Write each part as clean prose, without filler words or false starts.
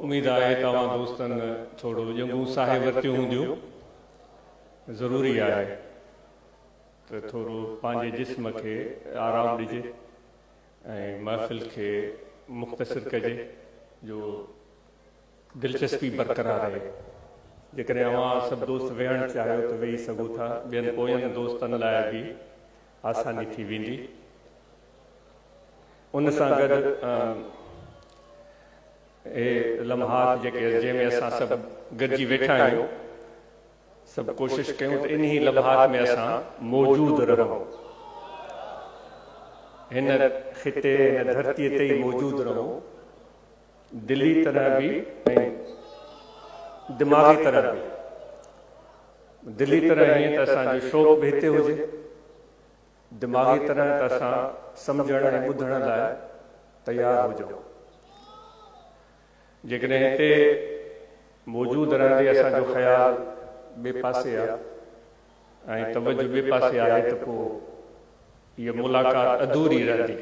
उम्मीद आहे तव्हां दोस्तनि थोरो ॼंगूं साहे वरितियूं हूंदियूं। ज़रूरी आहे त थोरो पंहिंजे जिस्म खे आराम ॾिजे ऐं महफ़िल खे मुख़्तसिर कजे जो दिलचस्पी बरक़रार रहे। जेकॾहिं अव्हां सभु दोस्त वेहणु चाहियो त वेही सघो था, ॿियनि पोयनि दोस्तनि लाइ बि आसानी थी वेंदी। उन सां गॾु हे लम्हात जेके जंहिंमें असां सभु गॾिजी वेठा आहियूं, सभु कोशिशि कयूं त इन्ही लम्हात में असां मौजूदु रहूं, हिन ख़िते हिन धरतीअ ते ई मौजूदु रहूं, दिली तरह बि ऐं दिमाग़ी तरह बि। दिली तरह हीअं त असांजो शौक़ बि हिते हुजे, दिमाग़ी तरह त असां सम्झण ऐं ॿुधण लाइ तयारु हुजूं। जेकॾहिं हिते मौजूदु रहंदे असांजो ख़्यालु ॿिए पासे आहे ऐं तवजो ॿिए पासे आहे त पोइ इहा मुलाक़ात अधूरी रहंदी।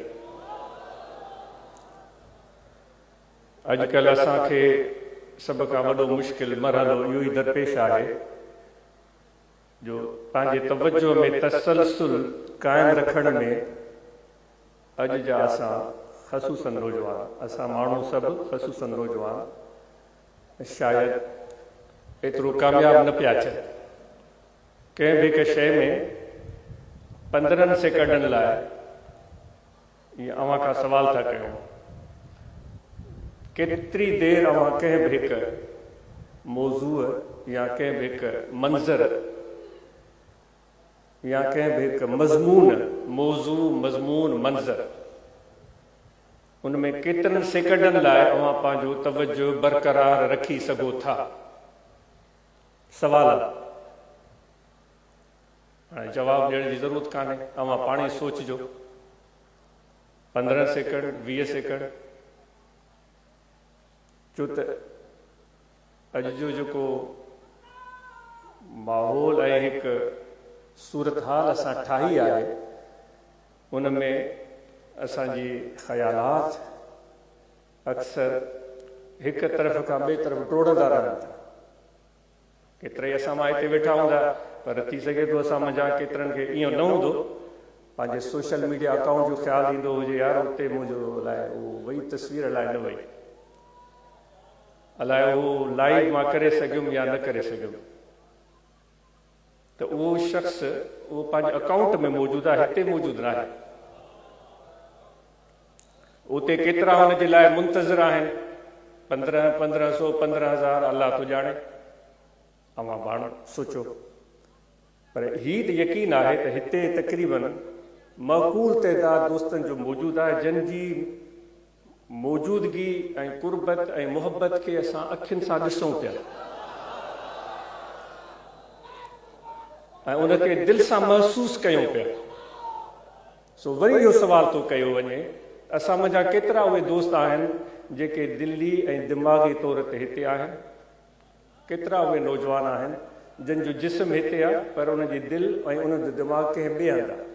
अॼुकल्ह असांखे सभ खां वॾो मुश्किल मरहलो इहो ई दरपेश आहे जो पंहिंजे तवजो में तसलसुल क़ाइमु रखण में अॼु जा असां ख़सूसन नौजवान, असां माण्हू सभु ख़सूसन नौजवान शायदि एतिरो कामयाबु न पिया थियनि। कंहिं बि हिकु शइ में 15 सेकंडनि लाइ ईअं अव्हां खां सवाल था कयूं, केतिरी देरि अव्हां कंहिं बि हिकु मौज़ूअ या कंहिं बि हिकु मंज़र या कंहिं बि हिकु मज़मून, मौज़ू मज़मून मंज़र, उन में केतिरनि सेकंडनि लाइ अव्हां पंहिंजो तवजो बरक़रार रखी सघो था? सवाल आहे, हाणे जवाबु ॾियण जी ज़रूरत कान्हे, अव्हां पाण ई सोचिजो। 15 सेकंड, 20 सेकंड, छो त अॼु जो जेको माहौल ऐं हिकु सूरत हाल असां ठाही आहे, उन में असांजी ख़यालात अक्सर हिकु तरफ़ खां ॿिए तरफ़ टोड़ंदा रहनि था। केतिरा ई असां मां हिते वेठा हूंदा, पर थी सघे थो असां मंझां केतिरनि खे ईअं न हूंदो, पंहिंजे सोशल मीडिया अकाउंट जो ख़्यालु ईंदो हुजे, यार उते मुंहिंजो अलाए उहो वई तस्वीर अलाए न वई, अलाए उहो लाइव मां करे सघियुमि या न करे सघियुमि। त उहो शख़्स उहो पंहिंजे अकाउंट में मौजूदु आहे, हिते मौजूदु न आहे। उते केतिरा हुनजे लाइ मुंतज़िर आहिनि, 1500 15,000 अलाह तो ॼाणे, अव्हां पाण सोचो। पर हीअ त यकीन आहे त हिते तक़रीबन मक़ूल तइदाद दोस्तनि जो मौजूदु आहे, जंहिंजी मौजूदगी ऐं कुर्बत ऐं मुहबत खे असां अखियुनि सां ॾिसूं पिया ऐं उनखे दिलि सां महसूसु कयूं पिया। सो वरी इहो सुवाल थो कयो वञे, असां मंझां केतिरा उहे दोस्त आहिनि जेके दिली ऐं दिमाग़ी तौर ते हिते आहिनि, केतिरा उहे नौजवान आहिनि जंहिंजो जिस्म हिते आहे पर उनजी दिलि ऐं उनजो दिमाग़ कंहिं ॿिए हंधि आहे।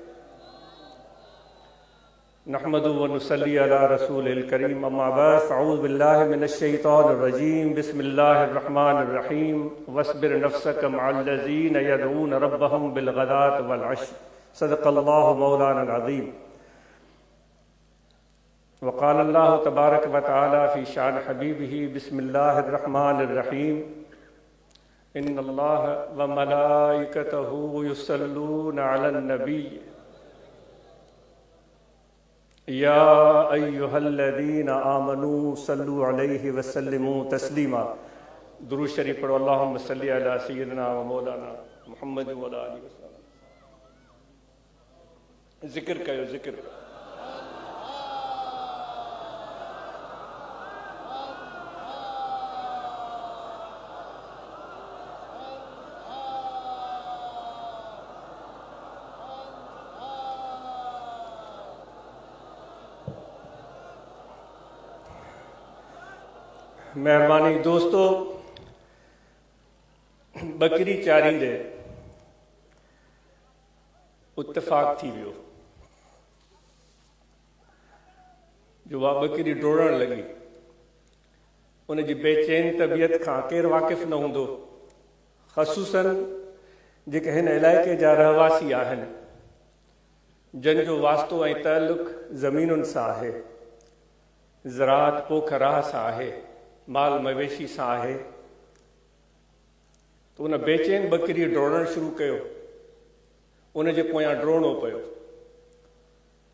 नहमदु व नुसल्ली अला रसूलिल करीम, अम्मा बअद, अऊज़ु बिल्लाहि मिनश शैतानिर रजीम, बिस्मिल्लाहिर रहमानिर रहीम, वस्बिर नफ्सक मअल्लज़ीना यदऊन रब्बहुम बिल गदात वल अशी, सदक़ल्लाहु मौलाना अज़ीम। वक़ाल अल्लाहु तबारक व तआला फ़ी शान हबीबिही, बिस्मिल्लाहिर रहमानिर रहीम, इन्नल्लाह व मलाइकतहु युसल्लूना अलन नबी या अय्युहल्लज़ीना आमनू सल्लु अलैहि व सल्लिमू तस्लीमा। दुरूद शरीफ पढ़ो, अल्लाहुम्मा सल्लि अला सय्यिदिना व मौलाना मुहम्मद व अला आलिहि वसल्लम। ज़िक्र कयो, ज़िक्र कयो। महिरबानी दोस्तो, बकरी चारींदे इत्तेफ़ाक़ थी वियो जो उहा बकरी डोड़ण लॻी उन जी बेचैन तबियत खां केरु वाक़िफ़ न हूंदो, ख़सूसन जेके हिन इलाइक़े जा रहवासी आहिनि, जिन जो वास्तो ऐं तालुक़ ज़मीनुनि सां आहे, ज़राअत पोख राह सां आहे, माल मवेशी सां आहे। त उन बेचैन बकरीअ डोड़णु शुरू कयो, उन जे पोयां डोड़णो पियो।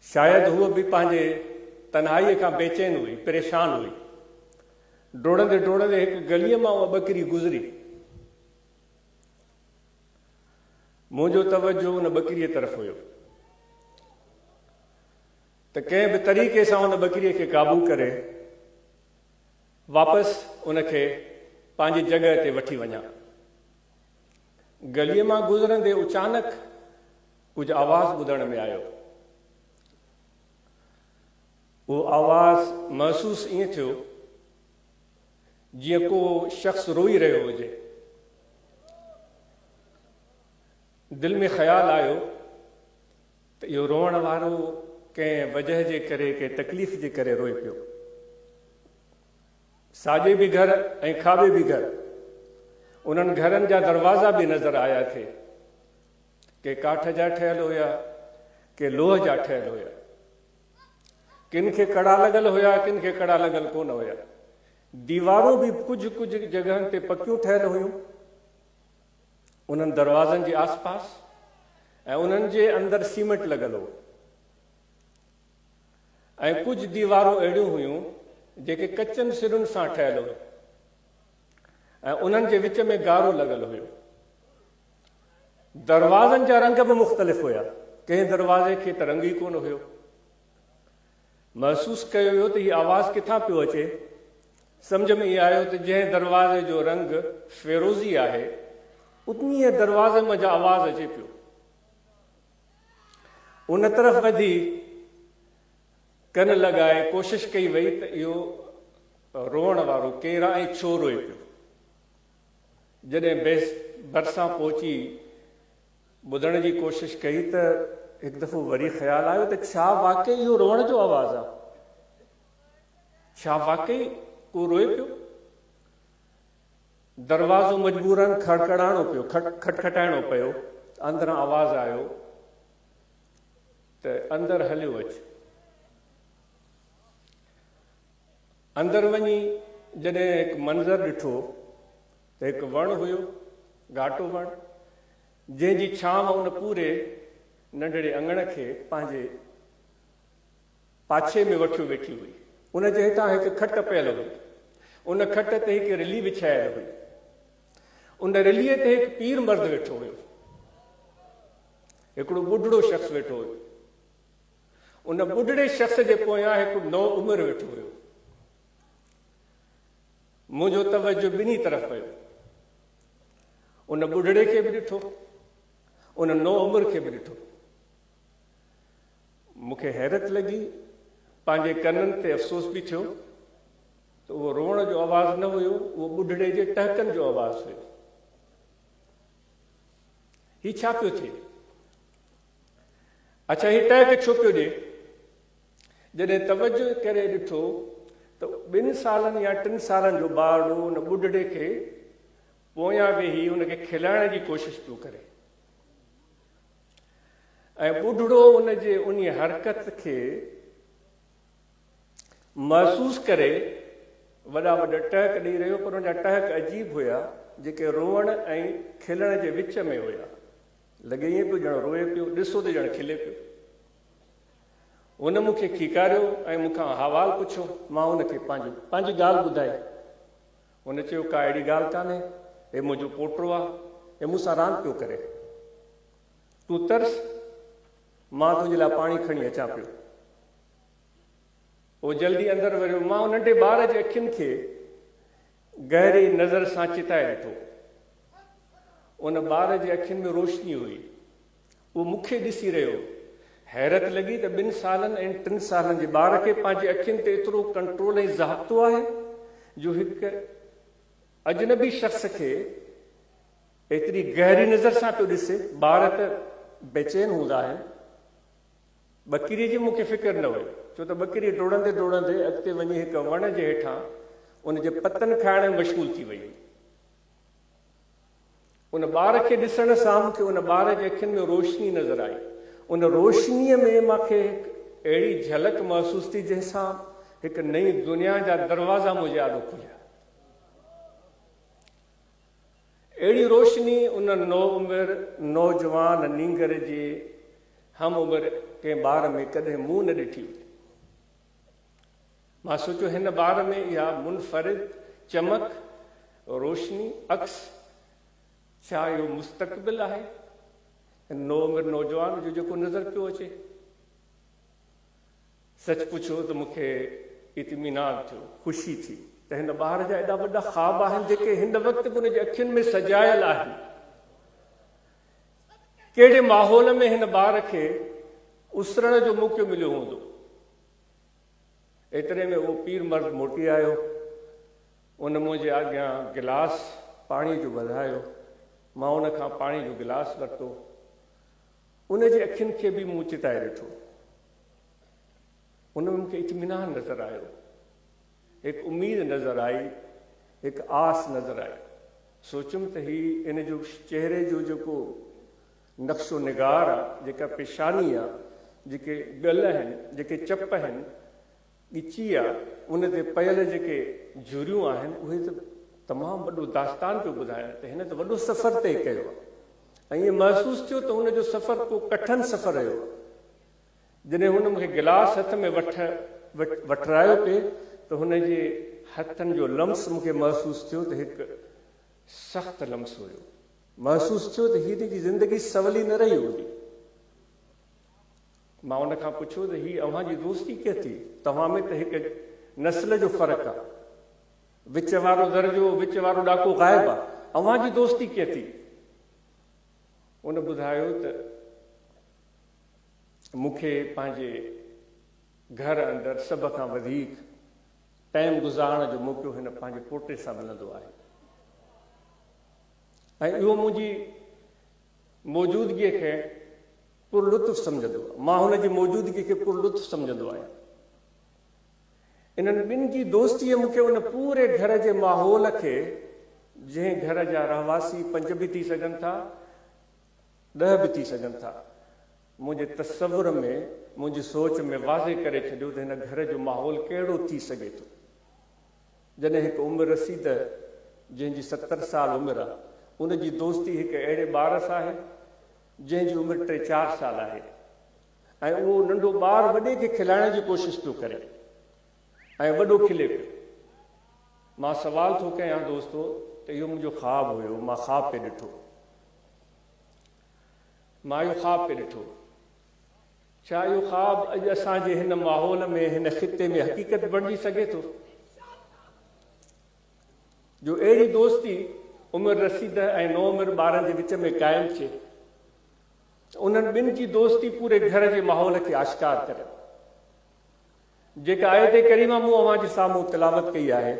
शायदि हूअ बि पंहिंजे तन्हाईअ खां बेचैन हुई, परेशान हुई। डोड़ंदे डोड़ंदे हिकु गलीअ मां उहा बकरी गुज़री। मुंहिंजो तवजो उन बकरीअ तरफ़ हुयो त कंहिं बि तरीक़े सां उन बकरीअ खे क़ाबू करे वापसि उनखे पंहिंजी जॻह ते वठी वञा। गलीअ मां गुज़रंदे अचानक कुझु आवाज़ ॿुधण में आयो। उहो आवाज़ महसूस ईअं थियो जीअं को शख़्स रोई रहियो हुजे। दिलि में ख़्यालु आयो त इहो रोअण वारो कंहिं वजह जे करे, कंहिं तकलीफ़ जे करे रोए पियो। साॼे बि घर ऐं खाॿे बि घर, उन्हनि घरनि जा दरवाज़ा बि नज़र आया थे, के काठ जा ठहियल हुया, के लोह जा ठहियल हुया। किन खे कड़ा लॻल हुया, किन खे कड़ा लॻल कोन हुया। दीवारूं बि कुझु कुझु जॻहियुनि ते पकियूं ठहियल हुयूं उन्हनि दरवाज़नि जे आसपास, ऐं उन्हनि जे अंदरि सीमेंट लॻल हो। ऐं कुझु दीवारूं अहिड़ियूं हुयूं जेके कचनि सिरुनि सां ठहियल हुयूं, ऐं उन्हनि जे विच में गारो लॻल हुयो। दरवाज़नि जा रंग बि मुख़्तलिफ़ हुया, कंहिं दरवाज़े खे त रंग ई कोन हुयो। महसूस कयो वियो त हीअ आवाज़ किथां पियो अचे। सम्झ में इहो आयो त जंहिं दरवाज़े जो रंग फिरोज़ी आहे, उतनीअ दरवाज़े में जा आवाज़ अचे पियो। उन तरफ़ वधी कन लॻाए कोशिशि कई वई त इहो रोअण वारो केरु आहे ऐं छो रोए पियो। जॾहिं भरिसां पहुची ॿुधण जी कोशिशि कई त हिकु दफ़ो वरी ख़्यालु आयो त छा वाक़ई इहो रोअण जो आवाज़ु आहे? छा वाक़ई को रोए पियो? दरवाज़ो मजबूरन खड़खड़ाइणो पियो, खटखटाइणो पियो। अंदरां आवाज़ आयो त अंदरि हलियो अच। अंदरि वञी जॾहिं हिकु मंज़र ॾिठो त हिकु वणु हुयो, घाटो वणु, जंहिंजी छांव उन पूरे नंढड़े अङण खे पंहिंजे पाछे में वठी वेठी हुई। उन जे हेठां हिकु खट पियल हुई, उन खट ते हिकु रिली विछायल हुई। उन रिलीअ ते हिकु पीर मर्द वेठो हुयो, हिकिड़ो ॿुढड़ो शख़्स वेठो हुयो। उन ॿुढड़े शख़्स जे पोयां हिकु नओ उमिरि वेठो हुयो। मुंहिंजो तवजो ॿिन्ही तरफ़ पियो। उन ॿुढड़े खे बि ॾिठो, उन नओ उमिरि खे बि ॾिठो। मूंखे हैरत लॻी, पंहिंजे कननि ते अफ़सोस बि थियो त उहो रोअण जो आवाज़ु न हुयो, उहो ॿुढड़े जे टहकनि जो आवाज़ु हुयो। हीउ छा पियो थिए? अच्छा, हीउ टहक छो पियो ॾिए? जॾहिं तवजो करे ॾिठो त 2 सालनि या 3 सालनि जो ॿारु उन ॿुढड़े खे पोयां वेही उनखे खिलाइण जी कोशिशि पियो करे, ऐं ॿुढड़ो उन जे उन हरकत खे महसूस करे वॾा वॾा टहक ॾेई रहियो, पर उनजा टहक अजीब हुया, जेके रोअण ऐं खिलण जे विच में हुया। लॻे ईअं पियो ॼण रोए पियो, ॾिसो त ॼण खिले पियो। हुन मूंखे खीकारियो ऐं मूंखां हवाल पुछियो। मां हुनखे पंहिंजी ॻाल्हि ॿुधाई। हुन चयो, का अहिड़ी ॻाल्हि कान्हे, हे मुंहिंजो पोटो आहे, हे मूंसां रांदि पियो करे। तूं तरस, मां तुंहिंजे लाइ पाणी खणी अचां पियो। उहो जल्दी अंदरि वञो। मां उन नंढे ॿार जे अखियुनि खे गहरी नज़र सां चिताए ॾिठो। उन ॿार जे अखियुनि में रोशनी हुई। उहो मूंखे ॾिसी रहियो। हैरत लॻी त 2 सालनि ऐं 3 सालनि जे ॿार खे पंहिंजे अखियुनि ते एतिरो कंट्रोल ऐं ज़ाब्तो आहे जो हिकु अजनबी शख़्स खे एतिरी गहरी नज़र सां पियो ॾिसे। ॿार त बेचैन हूंदा आहिनि। बकरीअ जी मूंखे फ़िक्र न हुई, छो त बकरी डोड़ंदे डोड़ंदे अॻिते वञी हिकु वण जे हेठां उन जे पतनि खाइण में मशगूल थी वई। उन ॿार खे ॾिसण सां मूंखे उन ॿार जे अखियुनि में रोशनी नज़र आई। उन रोशनीअ में मूंखे अहिड़ी झलक महसूस थी जंहिंसां हिकु नई दुनिया जा दरवाज़ा मुंहिंजे आॾो खुलिया। अहिड़ी रोशनी उन नौउमिरि नौजवान नींगर जे हम उमिरि कंहिं ॿार में कॾहिं मूं न ॾिठी हुई। मां सोचियो हिन ॿार में इहा मुनफरिद चमक रोशनी अक्स, छा इहो मुस्तक़बिल आहे नौउमिरि नौजवान जो जेको नज़र पियो अचे? सच पुछो त मूंखे इत्मीनान थियो, ख़ुशी थी त हिन ॿार जा एॾा वॾा ख़्वाब आहिनि जेके हिन वक़्तु बि हुनजे अखियुनि में सजायल आहिनि। कहिड़े माहौल में हिन ॿार खे उसरण जो मौक़ो मिलियो हूंदो। एतिरे में उहो पीर मर्द मोटी आयो। उन मुंहिंजे अॻियां गिलास पाणी जो वधायो। मां उन खां पाणी जो गिलास वरितो। उन जे अखियुनि खे बि मूं चिताए ॾिठो। उन में मूंखे इत्मीनान नज़र आयो, हिकु उमेद नज़र आई, हिकु आस नज़र आई। सोचियुमि त ही इन जो चहिरे जो जेको नक्शो निगार आहे, जेका पेशानी आहे, जेके ॻल आहिनि, जेके चप आहिनि, ॻिची आहे, उन ते पयल जेके झुरियूं आहिनि, उहे त तमामु वॾो दास्तान पियो ॿुधाइनि त हिन त वॾो सफ़र तइ कयो आहे। ऐं ईअं महसूसु थियो त हुनजो सफ़र को कठिन सफ़र रहियो। जॾहिं हुन मूंखे गिलास हथ में वठरायो पिए त हुनजे हथनि जो लम्स मूंखे महसूसु थियो त हिकु सख़्तु लम्स हुयो। महसूसु थियो त हिन जी ज़िंदगी सवली न रही हूंदी। मां उन खां पुछियो त हीअ अव्हां जी दोस्ती कीअं थी? तव्हां में त हिकु नस्ल जो फ़र्क़ु आहे, विच वारो दर्जो, विच वारो ॾाको ग़ाइबु आहे, अव्हां जी दोस्ती कीअं थी? उन ॿुधायो त मूंखे पंहिंजे घर अंदरि सभ खां वधीक टाइम गुज़ारण जो मौक़ो हिन पंहिंजे पोटे सां मिलंदो आहे। ऐं इहो मुंहिंजी मौजूदगीअ खे पुरलुत्फ़ सम्झंदो आहे। मां हुनजी मौजूदगी खे पुरलुत्फ़ सम्झंदो आहियां। इन्हनि ॿिनि जी दोस्तीअ मूंखे उन पूरे घर जे माहौल खे, जंहिं घर जा रहवासी 5 बि थी सघनि था, 10 बि थी सघनि था, मुंहिंजे तसवुर में, मुंहिंजी सोच में वाज़े करे छॾियो त हिन घर जो माहौल कहिड़ो थी सघे थो। जॾहिं हिकु उमिरि रसीद जंहिंजी 70 साल उमिरि आहे, उन जी दोस्ती हिकु अहिड़े ॿार सां आहे जंहिंजी उमिरि 3-4 साल आहे, ऐं उहो नंढो ॿारु वॾे खे खिलाइण जी कोशिशि पियो करे ऐं वॾो खिले पियो। मां सवाल थो कयां दोस्तो त इहो मुंहिंजो ख़्वाबु हुयो, मां ख़्वाबु पे ॾिठो, मां इहो ख़्वाबु पे ॾिठो। छा इहो ख़्वाबु अॼु असांजे हिन माहौल में, हिन ख़िते में हक़ीक़त बणिजी सघे थो? जो अहिड़ी दोस्ती उमिरि रसीद ऐं नौउमिरि ॿारनि जे विच में क़ाइमु थिए। उन्हनि ॿिनि जी दोस्ती पूरे घर जे माहौल खे आश्कार करे। जेका आयत करीमा मूं अव्हां जे साम्हूं तिलावत कई है,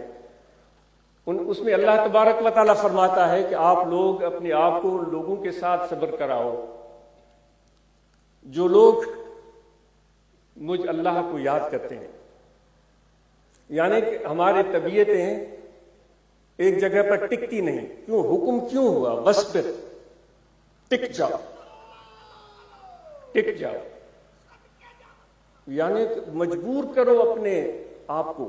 उसमें अल्लाह तबारक व तआला फरमाता है कि आप लोग अपने आप को लोगों के साथ सब्र कराओ। जो लोग मुझ अल्लाह को याद करते हैं, यानी कि हमारी तबीयतें एक जगह पर टिकती नहीं। क्यों? हुक्म क्यों हुआ? वस्बिर, टिक जाओ, टिक जाओ, यानी मजबूर करो अपने आप को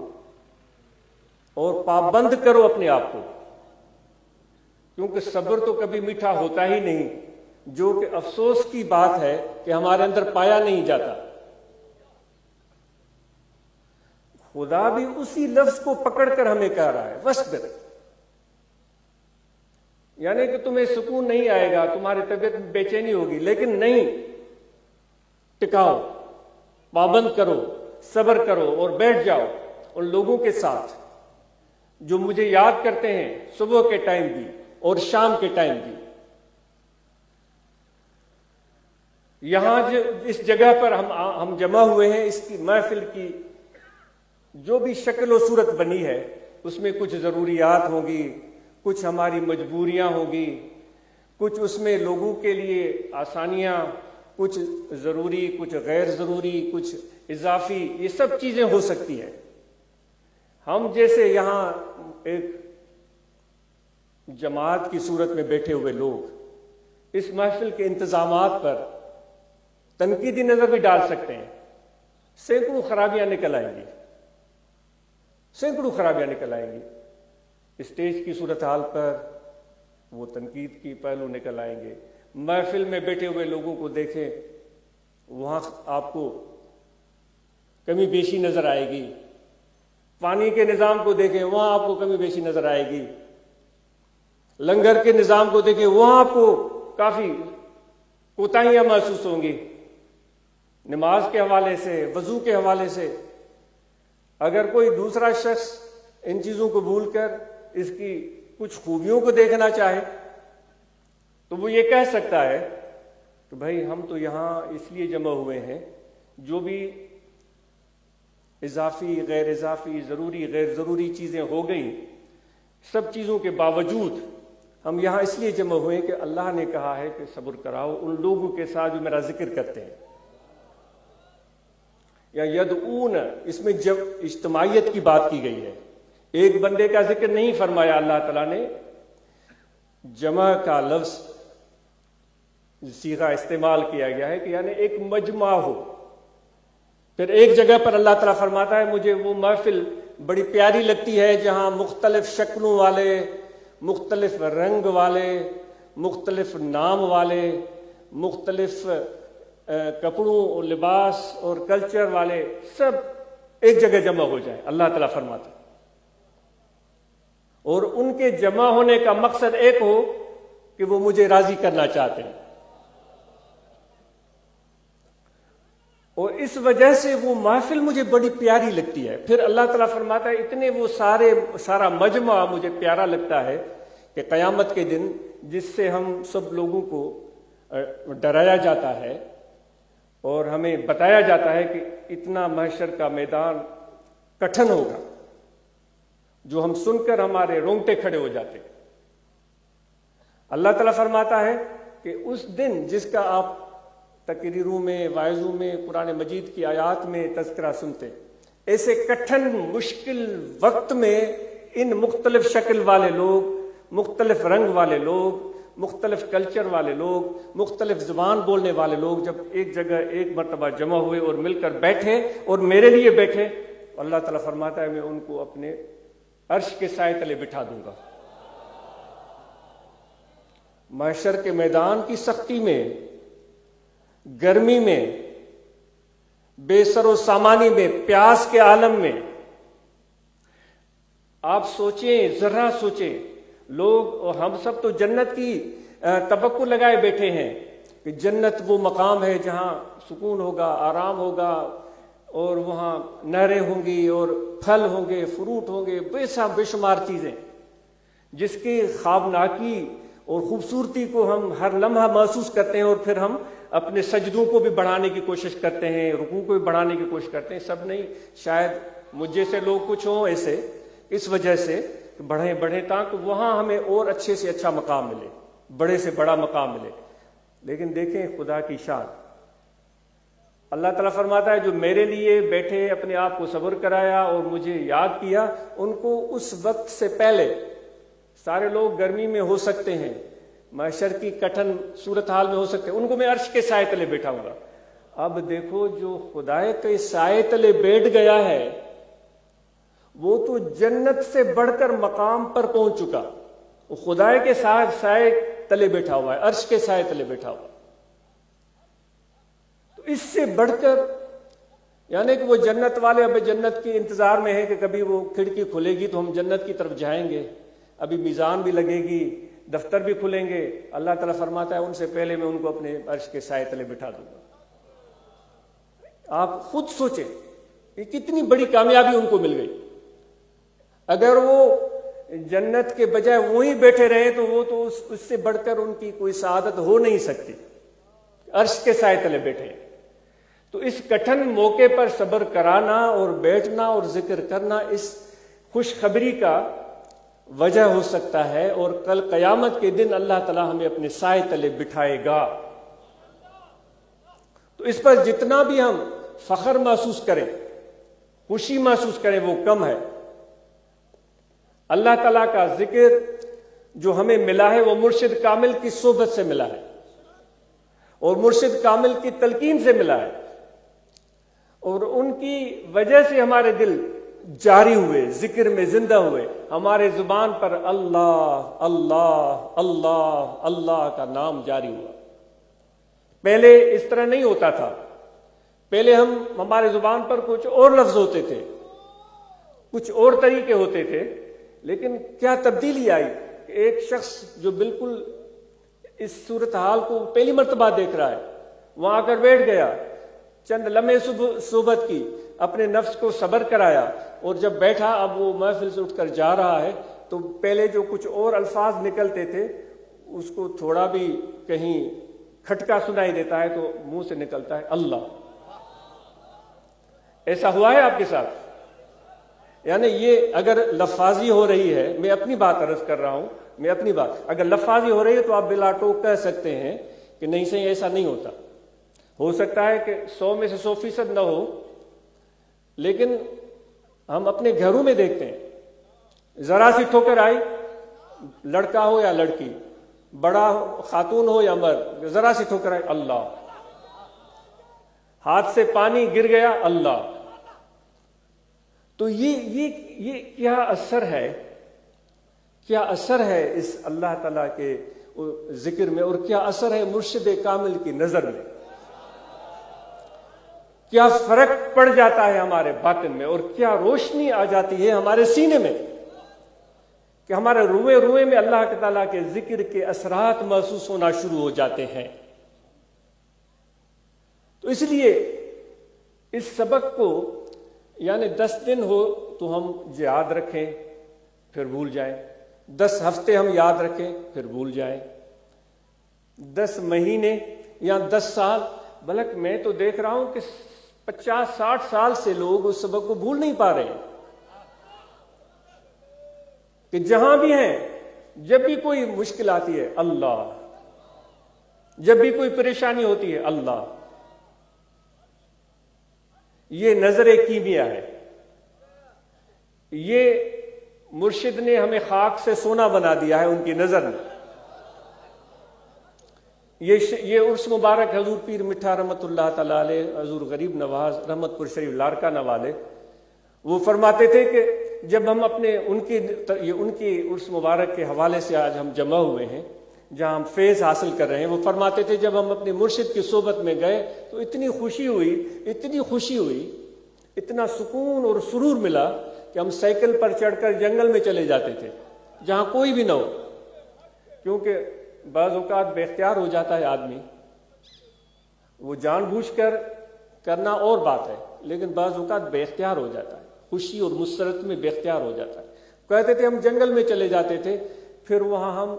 और पाबंद करो अपने आप को, क्योंकि सब्र तो कभी मीठा होता ही नहीं, जो कि अफसोस की बात है कि हमारे अंदर पाया नहीं जाता। खुदा भी उसी लफ्ज को पकड़कर हमें कह रहा है वस्बिर, यानी कि तुम्हें सुकून नहीं आएगा, तुम्हारी तबीयत में बेचैनी होगी, लेकिन नहीं, टिकाओ, पाबंद करो, सब्र करो और बैठ जाओ उन लोगों के साथ जो मुझे याद करते हैं सुबह के टाइम भी और शाम के टाइम भी। यहां इस जगह पर हम जमा हुए हैं, इसकी महफिल की जो भी शक्ल और सूरत बनी है उसमें कुछ ज़रूरियात होंगी, कुछ हमारी मजबूरियां होंगी, कुछ उसमें लोगों के लिए आसानियां, कुछ ज़रूरी, कुछ गैर ज़रूरी, कुछ इजाफी, ये सब चीज़ें हो सकती हैं। ہم جیسے یہاں ایک جماعت کی صورت میں بیٹھے ہوئے لوگ اس محفل کے انتظامات پر تنقیدی نظر بھی ڈال سکتے ہیں، سینکڑوں خرابیاں نکل آئیں گی، سینکڑوں خرابیاں نکل آئیں گی۔ اسٹیج کی صورتحال پر وہ تنقید کی پہلو نکل آئیں گے۔ محفل میں بیٹھے ہوئے لوگوں کو دیکھیں، وہاں آپ کو کمی بیشی نظر آئے گی۔ پانی کے نظام کو دیکھیں، وہاں آپ کو کمی بیشی نظر آئے گی۔ لنگر کے نظام کو دیکھیں، وہاں آپ کو کافی کوتاہیاں محسوس ہوں گی، نماز کے حوالے سے، وضو کے حوالے سے۔ اگر کوئی دوسرا شخص ان چیزوں کو بھول کر اس کی کچھ خوبیوں کو دیکھنا چاہے تو وہ یہ کہہ سکتا ہے کہ بھائی ہم تو یہاں اس لیے جمع ہوئے ہیں، جو بھی اضافی، غیر اضافی، ضروری، غیر ضروری چیزیں ہو گئیں، سب چیزوں کے باوجود ہم یہاں اس لیے جمع ہوئے کہ اللہ نے کہا ہے کہ صبر کراؤ ان لوگوں کے ساتھ جو میرا ذکر کرتے ہیں۔ یا یدعون، اس میں جب اجتماعیت کی بات کی گئی ہے، ایک بندے کا ذکر نہیں فرمایا اللہ تعالیٰ نے، جمع کا لفظ صیغہ استعمال کیا گیا ہے کہ یعنی ایک مجمع ہو۔ پھر ایک جگہ پر اللہ تعالیٰ فرماتا ہے مجھے وہ محفل بڑی پیاری لگتی ہے جہاں مختلف شکلوں والے، مختلف رنگ والے، مختلف نام والے، مختلف کپڑوں اور لباس اور کلچر والے سب ایک جگہ جمع ہو جائیں، اللہ تعالیٰ فرماتا ہے۔ اور ان کے جمع ہونے کا مقصد ایک ہو کہ وہ مجھے راضی کرنا چاہتے ہیں، اور اس وجہ سے وہ محفل مجھے بڑی پیاری لگتی ہے۔ پھر اللہ تعالیٰ فرماتا ہے اتنے وہ سارا مجمع مجھے پیارا لگتا ہے کہ قیامت کے دن جس سے ہم سب لوگوں کو ڈرایا جاتا ہے اور ہمیں بتایا جاتا ہے کہ اتنا محشر کا میدان کٹھن ہوگا، جو ہم سن کر ہمارے رونگٹے کھڑے ہو جاتے ہیں۔ اللہ تعالیٰ فرماتا ہے کہ اس دن جس کا آپ تقریروں میں، واعظوں میں، قرآن مجید کی آیات میں تذکرہ سنتے، ایسے کٹھن مشکل وقت میں ان مختلف شکل والے لوگ، مختلف رنگ والے لوگ، مختلف کلچر والے لوگ، مختلف زبان بولنے والے لوگ جب ایک جگہ ایک مرتبہ جمع ہوئے اور مل کر بیٹھے اور میرے لیے بیٹھے، اللہ تعالیٰ فرماتا ہے میں ان کو اپنے عرش کے سائے تلے بٹھا دوں گا۔ محشر کے میدان کی سختی میں، گرمی میں، بے سر و سامانی میں، پیاس کے عالم میں، آپ سوچیں، ذرا سوچیں، لوگ اور ہم سب تو جنت کی توقع لگائے بیٹھے ہیں کہ جنت وہ مقام ہے جہاں سکون ہوگا، آرام ہوگا، اور وہاں نہریں ہوں گی اور پھل ہوں گے، فروٹ ہوں گے، بے شمار چیزیں جس کی خوابناکی اور خوبصورتی کو ہم ہر لمحہ محسوس کرتے ہیں، اور پھر ہم اپنے سجدوں کو بھی بڑھانے کی کوشش کرتے ہیں، رکوع کو بھی بڑھانے کی کوشش کرتے ہیں۔ سب نہیں، شاید مجھ جیسے لوگ کچھ ہوں ایسے، اس وجہ سے بڑھیں تاکہ وہاں ہمیں اور اچھے سے اچھا مقام ملے، بڑے سے بڑا مقام ملے۔ لیکن دیکھیں خدا کی شان، اللہ تعالیٰ فرماتا ہے جو میرے لیے بیٹھے، اپنے آپ کو صبر کرایا اور مجھے یاد کیا، ان کو اس وقت سے پہلے، سارے لوگ گرمی میں ہو سکتے ہیں، محشر کی کٹھن صورتحال میں ہو سکتے ہیں، ان کو میں عرش کے سائے تلے بیٹھاؤں گا۔ اب دیکھو جو خدا کے سائے تلے بیٹھ گیا ہے وہ تو جنت سے بڑھ کر مقام پر پہنچ چکا، وہ خدا کے سائے تلے بیٹھا ہوا ہے، عرش کے سائے تلے بیٹھا ہوا ہے۔ تو اس سے بڑھ کر، یعنی کہ وہ جنت والے اب جنت کے انتظار میں ہیں کہ کبھی وہ کھڑکی کھلے گی تو ہم جنت کی طرف جائیں گے، ابھی میزان بھی لگے گی، دفتر بھی کھلیں گے۔ اللہ تعالیٰ فرماتا ہے ان سے پہلے میں ان کو اپنے عرش کے سائے تلے بٹھا دوں گا۔ آپ خود سوچیں کہ کتنی بڑی کامیابی ان کو مل گئی۔ اگر وہ جنت کے بجائے وہیں بیٹھے رہے تو وہ تو اس سے بڑھ کر ان کی کوئی سعادت ہو نہیں سکتی، عرش کے سائے تلے بیٹھے۔ تو اس کٹھن موقع پر صبر کرانا اور بیٹھنا اور ذکر کرنا اس خوشخبری کا وجہ ہو سکتا ہے، اور کل قیامت کے دن اللہ تعالیٰ ہمیں اپنے سائے تلے بٹھائے گا۔ تو اس پر جتنا بھی ہم فخر محسوس کریں، خوشی محسوس کریں، وہ کم ہے۔ اللہ تعالیٰ کا ذکر جو ہمیں ملا ہے وہ مرشد کامل کی صحبت سے ملا ہے اور مرشد کامل کی تلقین سے ملا ہے، اور ان کی وجہ سے ہمارے دل جاری ہوئے، ذکر میں زندہ ہوئے، ہمارے زبان پر اللہ اللہ اللہ اللہ کا نام جاری ہوا۔ پہلے اس طرح نہیں ہوتا تھا، پہلے ہمارے زبان پر کچھ اور لفظ ہوتے تھے، کچھ اور طریقے ہوتے تھے، لیکن کیا تبدیلی آئی؟ ایک شخص جو بالکل اس صورتحال کو پہلی مرتبہ دیکھ رہا ہے، وہاں آ کر بیٹھ گیا، چند لمحے صحبت کی، اپنے نفس کو صبر کرایا، اور جب بیٹھا اب وہ محفل سے اٹھ کر جا رہا ہے تو پہلے جو کچھ اور الفاظ نکلتے تھے اس کو تھوڑا بھی کہیں کھٹکا سنائی دیتا ہے تو منہ سے نکلتا ہے اللہ۔ ایسا ہوا ہے آپ کے ساتھ؟ یعنی یہ اگر لفاظی ہو رہی ہے، میں اپنی بات عرض کر رہا ہوں، میں اپنی بات، اگر لفاظی ہو رہی ہے تو آپ بلا ٹوک کہہ سکتے ہیں کہ نہیں صحیح، ایسا نہیں ہوتا۔ ہو سکتا ہے کہ 100 میں سے 100% نہ ہو، لیکن ہم اپنے گھروں میں دیکھتے ہیں، ذرا سی ٹھوکر آئی، لڑکا ہو یا لڑکی، بڑا خاتون ہو یا مرد، ذرا سی ٹھوکر آئی اللہ، ہاتھ سے پانی گر گیا اللہ۔ تو یہ کیا اثر ہے، کیا اثر ہے اس اللہ تعالیٰ کے ذکر میں، اور کیا اثر ہے مرشد کامل کی نظر میں؟ کیا فرق پڑ جاتا ہے ہمارے باطن میں، اور کیا روشنی آ جاتی ہے ہمارے سینے میں کہ ہمارے روئے روئے میں اللہ تعالیٰ کے ذکر کے اثرات محسوس ہونا شروع ہو جاتے ہیں۔ تو اس لیے اس سبق کو یعنی 10 دن ہو تو ہم یاد رکھیں پھر بھول جائیں، 10 ہفتے ہم یاد رکھیں پھر بھول جائیں، 10 مہینے یا 10 سال، بلکہ میں تو دیکھ رہا ہوں کہ 50-60 سال سے لوگ اس سبق کو بھول نہیں پا رہے ہیں، کہ جہاں بھی ہیں جب بھی کوئی مشکل آتی ہے اللہ، جب بھی کوئی پریشانی ہوتی ہے اللہ۔ یہ نظر کیمیا ہے، یہ مرشد نے ہمیں خاک سے سونا بنا دیا ہے ان کی نظر میں۔ یہ عرس مبارک حضور پیر مٹھا رحمت اللہ تعالیٰ علیہ، حضور غریب نواز رحمت پور شریف لارکا نوالے، وہ فرماتے تھے کہ جب ہم اپنے ان کی عرس مبارک کے حوالے سے آج ہم جمع ہوئے ہیں جہاں ہم فیض حاصل کر رہے ہیں، وہ فرماتے تھے جب ہم اپنے مرشد کی صحبت میں گئے تو اتنی خوشی ہوئی، اتنا سکون اور سرور ملا کہ ہم سائیکل پر چڑھ کر جنگل میں چلے جاتے تھے جہاں کوئی بھی نہ ہو، کیونکہ بعض اوقات بے اختیار ہو جاتا ہے آدمی، وہ جان بوجھ کر کرنا اور بات ہے، لیکن بعض اوقات بے اختیار ہو جاتا ہے، خوشی اور مسرت میں بے اختیار ہو جاتا ہے۔ کہتے تھے ہم جنگل میں چلے جاتے تھے، پھر وہاں ہم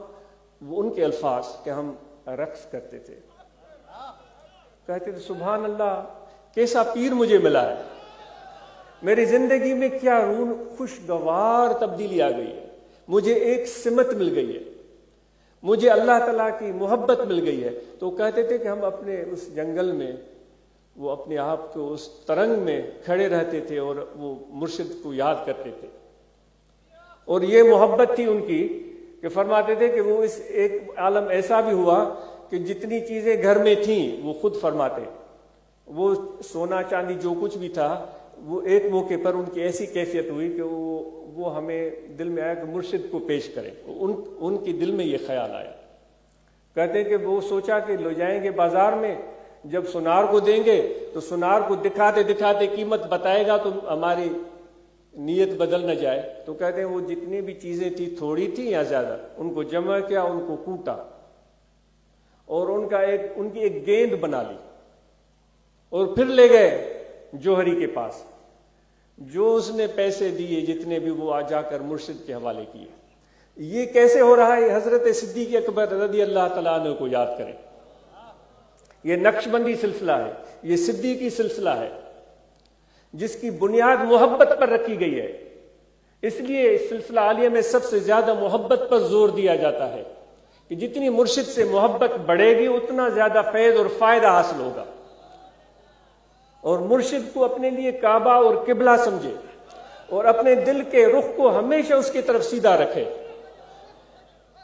ان کے الفاظ کہ ہم رقص کرتے تھے، کہتے تھے سبحان اللہ کیسا پیر مجھے ملا ہے، میری زندگی میں کیا خوشگوار تبدیلی آ گئی ہے، مجھے ایک سمت مل گئی ہے، مجھے اللہ تعالیٰ کی محبت مل گئی ہے۔ تو کہتے تھے کہ ہم اپنے اس جنگل میں وہ اپنے آپ کو اس ترنگ میں کھڑے رہتے تھے اور وہ مرشد کو یاد کرتے تھے، اور یہ محبت تھی ان کی کہ فرماتے تھے کہ وہ اس ایک عالم ایسا بھی ہوا کہ جتنی چیزیں گھر میں تھیں وہ خود فرماتے، وہ سونا چاندی جو کچھ بھی تھا، وہ ایک موقع پر ان کی ایسی کیفیت ہوئی کہ وہ ہمیں دل میں آیا کہ مرشد کو پیش کریں، ان کی دل میں یہ خیال آیا، کہتے ہیں کہ وہ سوچا کہ لے جائیں گے بازار میں، جب سونار کو دیں گے تو سونار کو دکھاتے دکھاتے قیمت بتائے گا تو ہماری نیت بدل نہ جائے، تو کہتے ہیں وہ جتنی بھی چیزیں تھی تھوڑی تھی یا زیادہ، ان کو جمع کیا، ان کو کوٹا اور ان کی ایک گیند بنا لی، اور پھر لے گئے جوہری کے پاس، جو اس نے پیسے دیے جتنے بھی وہ جا کر مرشد کے حوالے کیے۔ یہ کیسے ہو رہا ہے؟ حضرت صدیق اکبر رضی اللہ تعالیٰ عنہ کو یاد کریں، یہ نقشبندی سلسلہ ہے، یہ صدیقی سلسلہ ہے جس کی بنیاد محبت پر رکھی گئی ہے، اس لیے اس سلسلہ عالیہ میں سب سے زیادہ محبت پر زور دیا جاتا ہے کہ جتنی مرشد سے محبت بڑھے گی اتنا زیادہ فیض اور فائدہ حاصل ہوگا، اور مرشد کو اپنے لیے کعبہ اور قبلہ سمجھے، اور اپنے دل کے رخ کو ہمیشہ اس کی طرف سیدھا رکھے.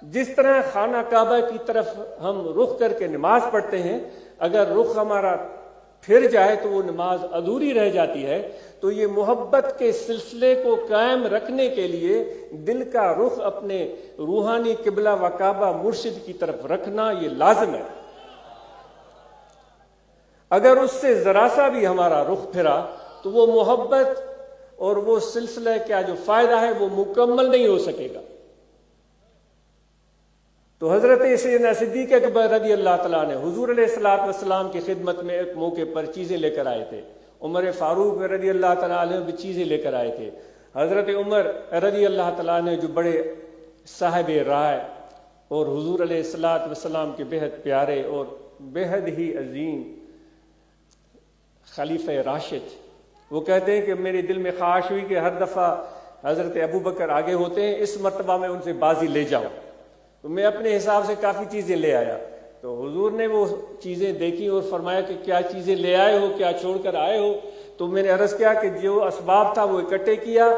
جس طرح خانہ کعبہ کی طرف ہم رخ کر کے نماز پڑھتے ہیں، اگر رخ ہمارا پھر جائے تو وہ نماز ادھوری رہ جاتی ہے. تو یہ محبت کے سلسلے کو قائم رکھنے کے لیے دل کا رخ اپنے روحانی قبلہ و کعبہ مرشد کی طرف رکھنا یہ لازم ہے. اگر اس سے ذرا سا بھی ہمارا رخ پھرا تو وہ محبت اور وہ سلسلہ کیا جو فائدہ ہے وہ مکمل نہیں ہو سکے گا. تو حضرت سیدنا صدیق اکبر رضی اللہ تعالیٰ نے حضور علیہ الصلوۃ والسلام کی خدمت میں ایک موقع پر چیزیں لے کر آئے تھے. عمر فاروق رضی اللہ تعالیٰ عنہ بھی چیزیں لے کر آئے تھے. حضرت عمر رضی اللہ تعالیٰ نے جو بڑے صاحب رائے اور حضور علیہ الصلوۃ والسلام کے بےحد پیارے اور بےحد ہی عظیم خلیفہ راشد، وہ کہتے ہیں کہ میرے دل میں خواہش ہوئی کہ ہر دفعہ حضرت ابو بکر آگے ہوتے ہیں، اس مرتبہ میں ان سے بازی لے جاؤں. تو میں اپنے حساب سے کافی چیزیں لے آیا. تو حضور نے وہ چیزیں دیکھی اور فرمایا کہ کیا چیزیں لے آئے ہو، کیا چھوڑ کر آئے ہو؟ تو میں نے عرض کیا کہ جو اسباب تھا وہ اکٹھے کیا،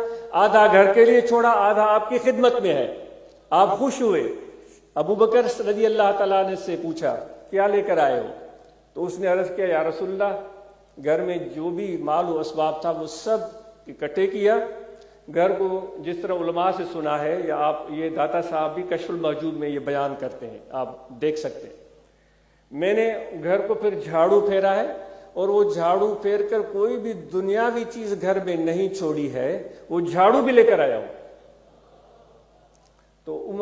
آدھا گھر کے لیے چھوڑا، آدھا آپ کی خدمت میں ہے. آپ خوش ہوئے. ابو بکر رضی اللہ تعالیٰ نے سے پوچھا کیا لے کر آئے ہو؟ تو اس نے عرض کیا یا رسول اللہ، گھر میں جو بھی مال و اسباب تھا وہ سب اکٹھے کیا. گھر کو جس طرح علماء سے سنا ہے، یا آپ یہ داتا صاحب بھی کشف الموجود میں یہ بیان کرتے ہیں، آپ دیکھ سکتے ہیں. میں نے گھر کو پھر جھاڑو پھیرا ہے، اور وہ جھاڑو پھیر کر کوئی بھی دنیاوی چیز گھر میں نہیں چھوڑی ہے، وہ جھاڑو بھی لے کر آیا ہوں. تو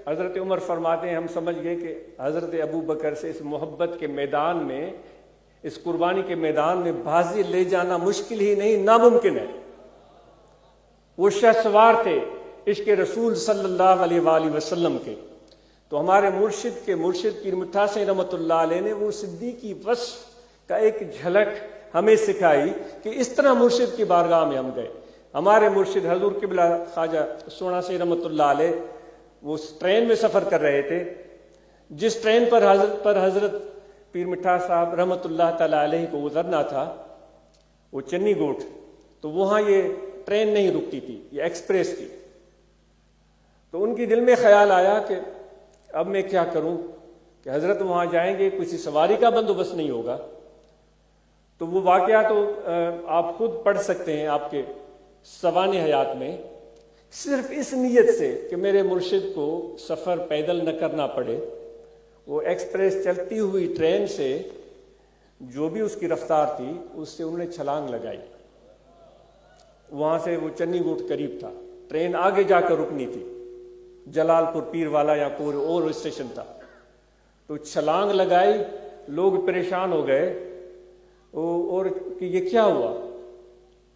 حضرت عمر فرماتے ہیں ہم سمجھ گئے کہ حضرت ابو بکر سے اس محبت کے میدان میں، اس قربانی کے میدان میں بازی لے جانا مشکل ہی نہیں، ناممکن ہے. وہ شہسوار تھے عشق رسول صلی اللہ علیہ وآلہ وسلم کے. تو ہمارے مرشد پیر مٹھا سین رحمۃ اللہ علیہ نے وہ صدیقی وصف کا ایک جھلک ہمیں سکھائی کہ اس طرح مرشد کی بارگاہ میں ہم گئے. ہمارے مرشد حضور قبلہ خواجہ سونا سین رحمۃ اللہ علیہ وہ ٹرین میں سفر کر رہے تھے. جس ٹرین پر حضرت پیر مٹھا صاحب رحمۃ اللہ تعالی علیہ کو اترنا تھا وہ چنی گوٹ، تو وہاں یہ ٹرین نہیں رکتی تھی، یہ ایکسپریس تھی. تو ان کی دل میں خیال آیا کہ اب میں کیا کروں کہ حضرت وہاں جائیں گے، کسی سواری کا بندوبست نہیں ہوگا. تو وہ واقعہ تو آپ خود پڑھ سکتے ہیں آپ کے سوانح حیات میں. صرف اس نیت سے کہ میرے مرشد کو سفر پیدل نہ کرنا پڑے، وہ ایکسپریس چلتی ہوئی ٹرین سے جو بھی اس کی رفتار تھی اس سے انہوں نے چھلانگ لگائی. وہاں سے وہ چنی گوٹ قریب تھا، ٹرین آگے جا کر رکنی تھی، جلال پور پیر والا یا کوئی اور اسٹیشن تھا. تو چھلانگ لگائی، لوگ پریشان ہو گئے اور کہ یہ کیا ہوا،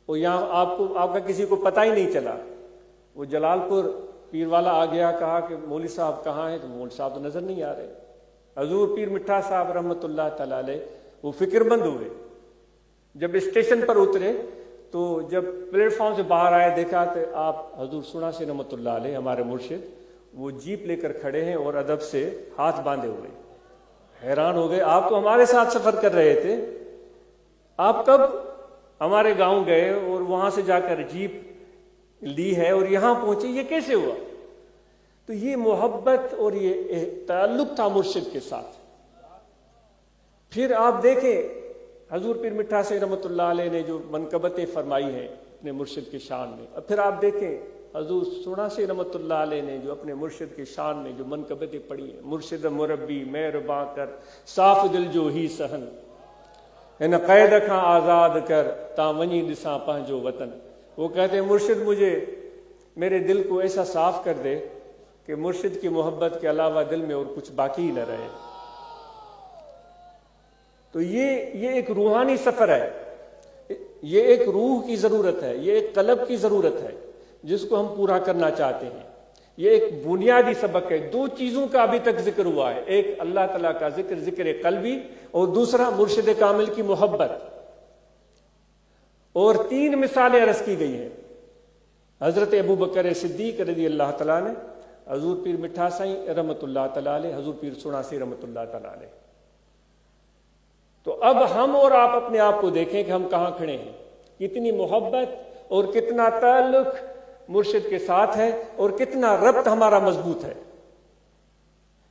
اور یہاں آپ کا کسی کو پتہ ہی نہیں چلا. وہ جلال پور پیر والا آ گیا، کہا کہ مولوی صاحب کہاں ہیں؟ تو مولوی صاحب تو نظر نہیں آ رہے. حضور پیر مٹھا صاحب رحمۃ اللہ تعالی علیہ وہ فکر مند ہوئے. جب اسٹیشن پر اترے تو جب پلیٹ فارم سے باہر آئے دیکھا کہ آپ حضور سونا سے رحمۃ اللہ علیہ ہمارے مرشد وہ جیپ لے کر کھڑے ہیں اور ادب سے ہاتھ باندھے ہوئے. حیران ہو گئے، آپ تو ہمارے ساتھ سفر کر رہے تھے، آپ کب ہمارے گاؤں گئے اور وہاں سے جا کر جیپ لی ہے اور یہاں پہنچے، یہ کیسے ہوا؟ تو یہ محبت اور یہ تعلق تھا مرشد کے ساتھ. پھر آپ دیکھیں حضور پیر مٹھا سے رحمۃ اللہ علیہ نے جو منقبتیں فرمائی ہیں اپنے مرشد کی شان میں، اور پھر آپ دیکھیں حضور سونا سے رحمۃ اللہ علیہ نے جو اپنے مرشد کی شان میں جو منقبتیں پڑھی ہیں، مرشد مربی مہرباں کر صاف دل جو ہی سہن، ان قید کھاں آزاد کر تا ونی دساں پنجو وطن. وہ کہتے ہیں مرشد مجھے میرے دل کو ایسا صاف کر دے کہ مرشد کی محبت کے علاوہ دل میں اور کچھ باقی ہی نہ رہے. تو یہ ایک روحانی سفر ہے، یہ ایک روح کی ضرورت ہے، یہ ایک قلب کی ضرورت ہے جس کو ہم پورا کرنا چاہتے ہیں. یہ ایک بنیادی سبق ہے. دو چیزوں کا ابھی تک ذکر ہوا ہے، ایک اللہ تعالیٰ کا ذکر قلبی، اور دوسرا مرشد کامل کی محبت. اور 3 مثالیں عرض کی گئی ہیں. حضرت ابو بکر صدیق رضی اللہ تعالیٰ نے، حضور پیر مٹھا سائیں رحمۃ اللہ تعالیٰ علیہ، حضور پیر سونا سی رحمۃ اللہ تعالیٰ علیہ. تو اب ہم اور آپ اپنے آپ کو دیکھیں کہ ہم کہاں کھڑے ہیں. کتنی محبت اور کتنا تعلق مرشد کے ساتھ ہے اور کتنا ربط ہمارا مضبوط ہے.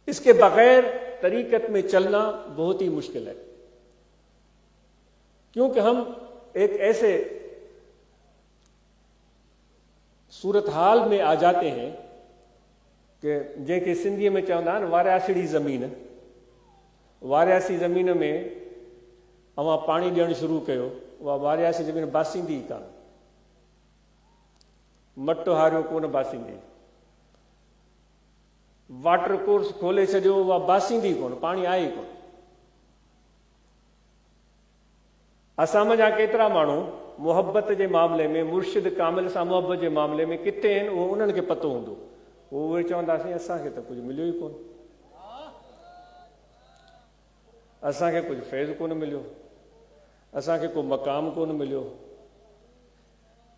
اس کے بغیر طریقت میں چلنا بہت ہی مشکل ہے، کیونکہ ہم ایک ایسے صورتحال میں آ جاتے ہیں کہ جن کے سندھی میں چوندا نا واراسڑی زمین، وارयासी زمین میں اواں پانی ॾियणु شروع کयो، उहा وارयासी زمین باسيندي کان، مٽ هاريو کون باسيندي، واٹر کورس کھولے چھڏيو، उहा باسيندي کون، پاڻي آئي کون. اسان جا केतिरा माण्हू محبت जे معاملے में मुर्शिद कामिल सां محبت जे معاملے में किथे आहिनि उहो उन्हनि खे पतो हूंदो. उहे चवंदासीं असांखे त कुझु मिलियो ई कोन, असांखे कुझु फैज़ कोन मिलियो, असांखे को मक़ाम कोन मिलियो,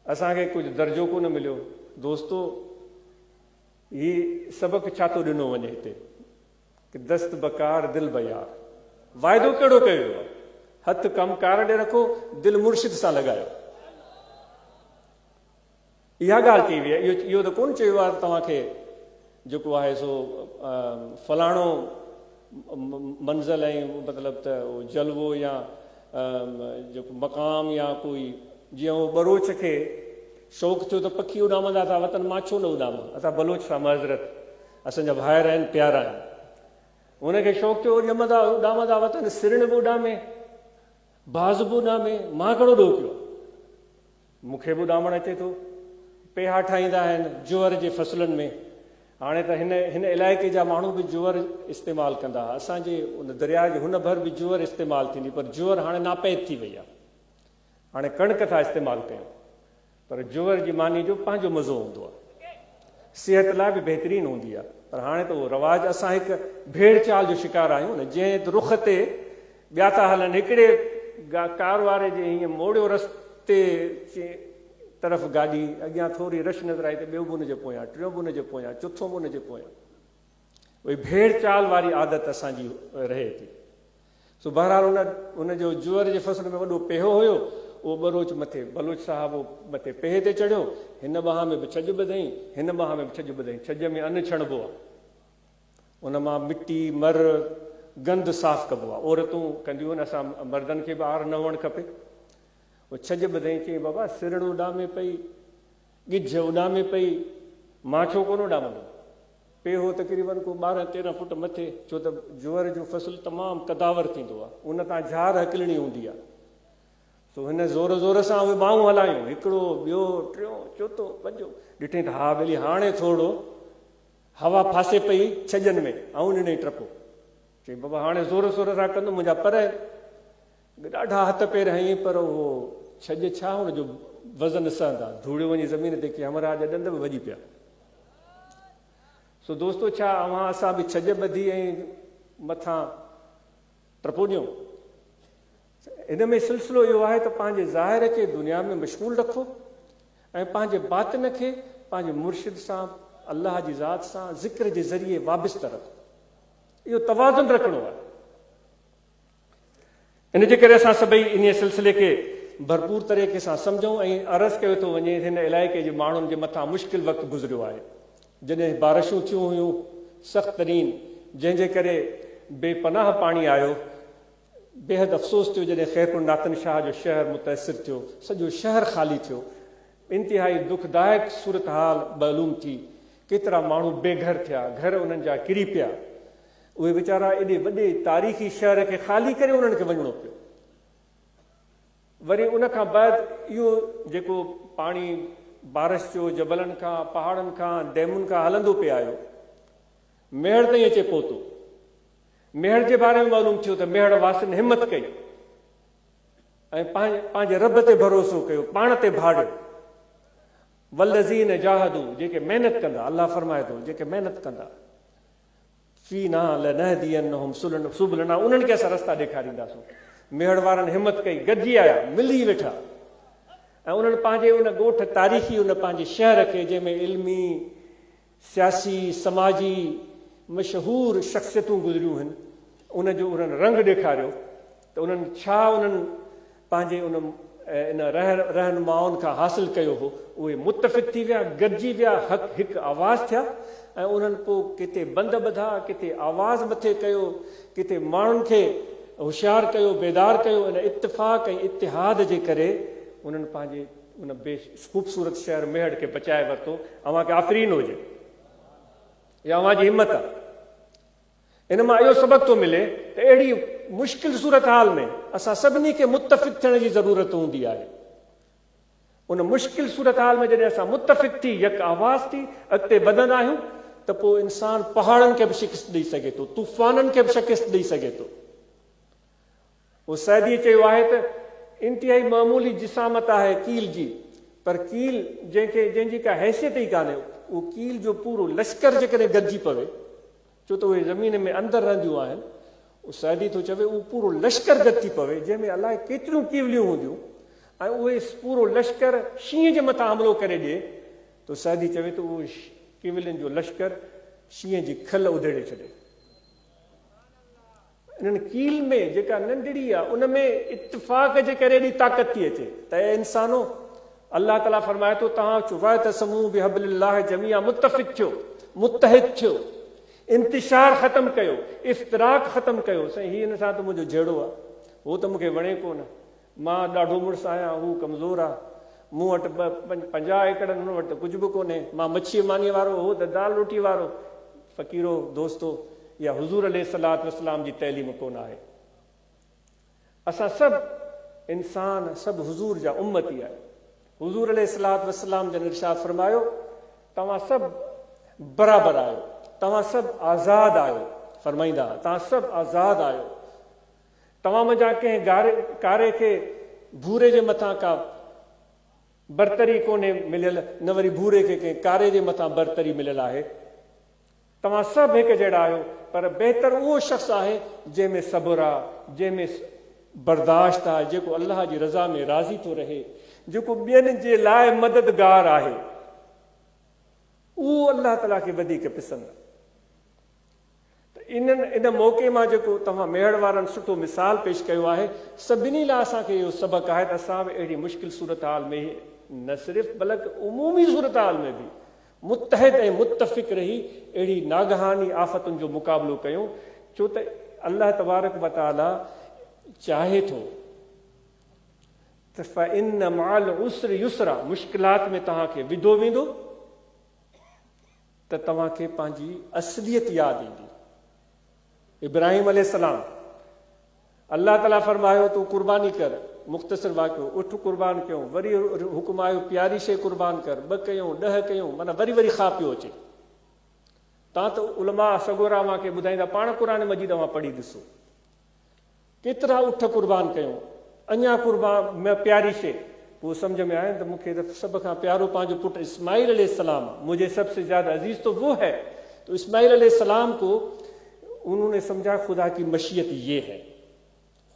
असांखे कुझु दर्जो कोन मिलियो. दोस्तो, ही सबक़ु छा थो ॾिनो वञे हिते कि दस्त बकार दिल बयार. वाइदो कहिड़ो कयो आहे? हथ कमकार ॾे रखो, दिलि मुर्शिद सां लॻायो. इहा ॻाल्हि चई वई आहे. इहो त कोन चयो आहे तव्हांखे जेको आहे सो फलाणो मंज़िल ऐं मतिलबु त जलवो या जेको मक़ाम या कोई, जीअं उहो बलोच खे शौक़ु थियो त पखी उॾामंदा था, वतन मां छो न उॾामां. असां बलोच सां माज़रत, असांजा भाइर आहिनि, प्यारा आहिनि. हुनखे शौक़ु थियो ॼमंदा उॾामंदा वतन, सिरण बि उॾामे, बाज़ बि उॾामे, मां कहिड़ो ॾोह कयो. मूंखे बि उॾामणु अचे थो. पेहा ठाहींदा आहिनि जुअर जे फसलनि में. हाणे त हिन इलाइक़े जा माण्हू बि जुअर इस्तेमालु कंदा. असांजे उन दरिया जे हुन भर बि जुअर इस्तेमालु थींदी, पर जुअर हाणे नापैद थी वई आहे. हाणे कणिक था इस्तेमालु कयूं, पर जुअर जी मानी जो पंहिंजो मज़ो हूंदो आहे, सिहत लाइ बि बहितरीनु हूंदी आहे. पर हाणे त उहो रवाज, असां हिकु भेड़ चाल जो शिकार आहियूं न. जंहिं रुख ते ॿिया था हलनि, हिकिड़े कार वारे जे हीअं मोड़ियो रस्ते तरफ़ गाॾी, अॻियां थोरी रश नज़र आई त ॿियो बि हुनजे पोयां, टियों बि हुनजे पोयां, चोथों बि हुनजे पोयां. उहे भेड़ चाल वारी आदत असांजी रहे थी. सो बहरहाल हुनजो जुअर जे फसल में वॾो पेहो हुयो, उहो बलोच मथे, बलोच साहिबु मथे पेहे ते चढ़ियो. हिन बाह में बि छॼ ॿधई, हिन बाह में बि छॼ ॿधई. छॼ में अन्न छणबो आहे, उन मां मिटी मर गंद साफ़ कबो आहे. औरतूं कंदियूं आहिनि, असां मर्दनि खे बि आर न हुअणु खपे. उहो छॼ ॿधई, चई बाबा सिरण उॾामे पई, ॻिझ उॾामे पई, मां छो कोन उॾामंदो. पेहो तक़रीबन को 12-13 फुट मथे, छो त जुअर जो फसल तमामु कदावर थींदो आहे, उन तां झार हकलणी हूंदी आहे. सो हिन ज़ोर ज़ोर सां उहे ॿाहूं हलायूं, हिकिड़ो ॿियो टियों चोथों पंजो. ॾिठईं त हा भली हाणे थोरो हवा फासे पई छॼनि में, ऐं ॾिनई टपो. चई बाबा हाणे ज़ोर ज़ोर सां कंदुमि, मुंहिंजा पर ॾाढा हथ पेर हईं, पर उहो छॼ छा हुनजो वज़न सहंदा. धूड़ियो वञी ज़मीन ते की हमरा जा ॾंद बि वॼी पिया. सो दोस्तो, छा असां बि छॼ ॿधी ऐं मथां टपो ॾियूं? हिन में सिलसिलो इहो आहे त पंहिंजे ज़ाहिर खे दुनिया में मशगूल रखो ऐं पंहिंजे बातिन खे पंहिंजे मुर्शिद सां, अलाह जी ज़ात सां ज़िक्र जे ज़रिए वाबिस्त रखो. इहो तवाज़ुन रखिणो आहे. इन जे करे असां सभई इन सिलसिले खे भरपूर तरीक़े सां सम्झूं ऐं अर्ज़ु कयो थो वञे, हिन इलाइक़े जे माण्हुनि जे मथां मुश्किल वक़्तु गुज़रियो आहे. जॾहिं बारिशूं थियूं हुयूं सख़्तु तरीन, जंहिंजे करे बेपनाह पाणी आयो. बेहद अफ़सोस थियो जॾहिं ख़ैरपुर नातन शाह जो शहर मुतासिर थियो, सॼो शहर ख़ाली थियो. इंतिहाई दुखदायक सूरत हाल मालूम थी. केतिरा माण्हू बेघर थिया, घर उन्हनि जा किरी पिया. उहे वीचारा एॾे वॾे तारीख़ी शहर खे ख़ाली करे उन्हनि खे वञिणो पियो. वरी उन खां बाद इहो जेको पाणी बारिश जो जबलनि खां, पहाड़नि खां, डैमुनि खां हलंदो पियो आयो, मेहड़ ताईं अचे पहुतो. मेहड़ जे बारे में मालूम थियो त मेहड़ वासिन हिमत कई ऐं पंहिंजे रब ते भरोसो कयो, पाण ते भाड़ियो. वल्लज़ीन जाहदू, जेके महिनत कंदा, अल्लाह फरमाए थो, जेके महिनत कंदा, फीना लनहदियन्नहुम सुबुलना, उन्हनि खे असां रस्ता ॾेखारींदासूं. मेहड़ वारनि हिमत कई, गॾिजी आया, मिली वेठा ऐं उन्हनि पंहिंजे उन ॻोठ तारीख़ी, उन पंहिंजे शहर खे जंहिंमें इल्मी, सियासी, समाजी मशहूर शख़्सियतूं गुज़रियूं आहिनि, उनजो उन्हनि रंग ॾेखारियो त उन्हनि छा उन्हनि पंहिंजे उन इन रहनुमाउनि खां हासिल कयो हो, उहे मुतफ़िक़ थी विया, गॾिजी विया, हिकु आवाज़ थिया ऐं उन्हनि पोइ किथे बंद ॿधा, किथे आवाज़ मथे कयो, किथे माण्हुनि खे होशियारु कयो, बेदार कयो। इन इत्तिफ़ाक़ ऐं इतिहाद जे करे उन्हनि पंहिंजे उन ख़ूबसूरत शहर मेहड़ खे बचाए वरितो। अव्हांखे आफ़रीन हुजे या अव्हांजी हिमत आहे। इन मां इहो सबक़ थो मिले त अहिड़ी मुश्किल सूरत हाल में असां सभिनी खे मुतफ़िक़ थियण जी ज़रूरत हूंदी आहे। उन मुश्किल सूरत हाल में जॾहिं असां मुतफ़िक़ थी यक आवाज़ थी अॻिते वधंदा आहियूं त पोइ इंसानु पहाड़नि खे बि शिकस्त ॾेई सघे थो, तूफ़ाननि खे बि शिकस्त ॾेई सघे थो। उहो सैदी चयो आहे त इंतिहाई मामूली जिसामत आहे कील जी, पर कील जंहिंजी का हैसियत ई कान्हे, उहो कील जो पूरो लश्कर जेकॾहिं गॾिजी पवे, छो त उहे ज़मीन में अंदरि रहंदियूं आहिनि, उहो सैदी थो चवे उहो पूरो लश्कर गॾु थी पवे जंहिंमें अलाए केतिरियूं कीवलियूं हूंदियूं ऐं उहे पूरो लश्कर शींहं जे मथां हमिलो करे ॾिए, त सैदी चवे त उहो कीवलियुनि जो लश्कर शींहं जी खल उधेड़े छॾे। इन्हनि कील में जेका नंढड़ी आहे उन में इत्तिफ़ाक़ जे करे एॾी ताक़त थी अचे त इंसानो, अलाह ताला फरमाए थो तव्हां वातसिमू बिहब्लिल्लाह जमीआ, मुतफ़िक़ थियो, मुत्तहिद थियो, इंतिशार ख़तमु कयो, इफ़्तिराक ख़तमु कयो। साईं हीअ हिन सां त मुंहिंजो जहिड़ो आहे, उहो त मूंखे वणे कोन, मां ॾाढो मुड़ुसु आहियां, हू कमज़ोर आहे, मूं वटि 50 एकड़, हुन वटि त कुझु बि कोन्हे, मां मच्छी मानी वारो, हो त दाल रोटी वारो, फ़क़ीरो दोस्तो या हुज़ूर अलैहिस्सलातु वस्सलाम जी तइलीम कोन आहे। असां सभु इंसान, सभु हुज़ूर जा उम्मती आहे। हुज़ूर अलैहिस्सलातु वस्सलाम जन इरशाद फरमायो, तव्हां सभु बराबरि आहियो, तव्हां सभु आज़ाद आहियो। फरमाईंदा तव्हां सभु आज़ाद आहियो, तव्हां मुंहिंजा कंहिं कारे खे भूरे जे मथां का बरतरी कोन्हे मिलियल, न वरी भूरे खे कंहिं कारे जे मथां बरतरी मिलियल आहे। तव्हां सभु हिकु जहिड़ा आहियो, पर बहितर उहो शख़्स आहे जंहिंमें सब्र आहे, जंहिंमें बर्दाश्त आहे, जेको अलाह जी रज़ा में राज़ी थो रहे, जेको ॿियनि जे लाइ मददगार आहे, उहो अलाह ताला खे वधीक पसंदि आहे। इन मौक़े मां जेको तव्हां मेहड़ वारनि सुठो मिसाल पेश कयो आहे, सभिनी लाइ असांखे इहो सबक़ु आहे त असां बि अहिड़ी मुश्किल सूरत हाल में न सिर्फ़ु बल्कि उमूमी सूरत हाल में बि मुत्तहिद ऐं मुत्तफ़िक़ रही अहिड़ी नागहानी आफ़तुनि जो मुक़ाबिलो कयूं, छो त अल्लाह तबारक व तआला चाहे थो त फ़इन्न मअल उस्र युस्रा, मुश्किलात में तव्हांखे विधो वेंदो त तव्हांखे पंहिंजी असलियत यादि ईंदी। इब्राहिम अलैहिस्सलाम, अल्लाह ताला फरमायो तूं कुर्बानी कर, मुख़्तसिर वाक़ियो, उठ कुर्बान कयूं, वरी हुकुम आयो प्यारी शइ कुर्बान कर, 2 कयूं 10 कयूं, माना वरी वरी खा पियो अचे। तव्हां त उलमा सगोरा मूंखे ॿुधाईंदा, पाण क़ुरान मजीद मां पढ़ी ॾिसो, केतिरा उठ कुर्बान कयूं, अञा कुर्बान प्यारी शइ। पोइ सम्झ में आयो त मूंखे त सभ खां प्यारो पंहिंजो पुटु इस्माइल अलैहिस्सलाम, मुझे सबसे ज़्यादा अजीज तो वो है। तो इस्माइल अलैहिस्सलाम को उन्होंने समझा खुदा की मशीयत ये है,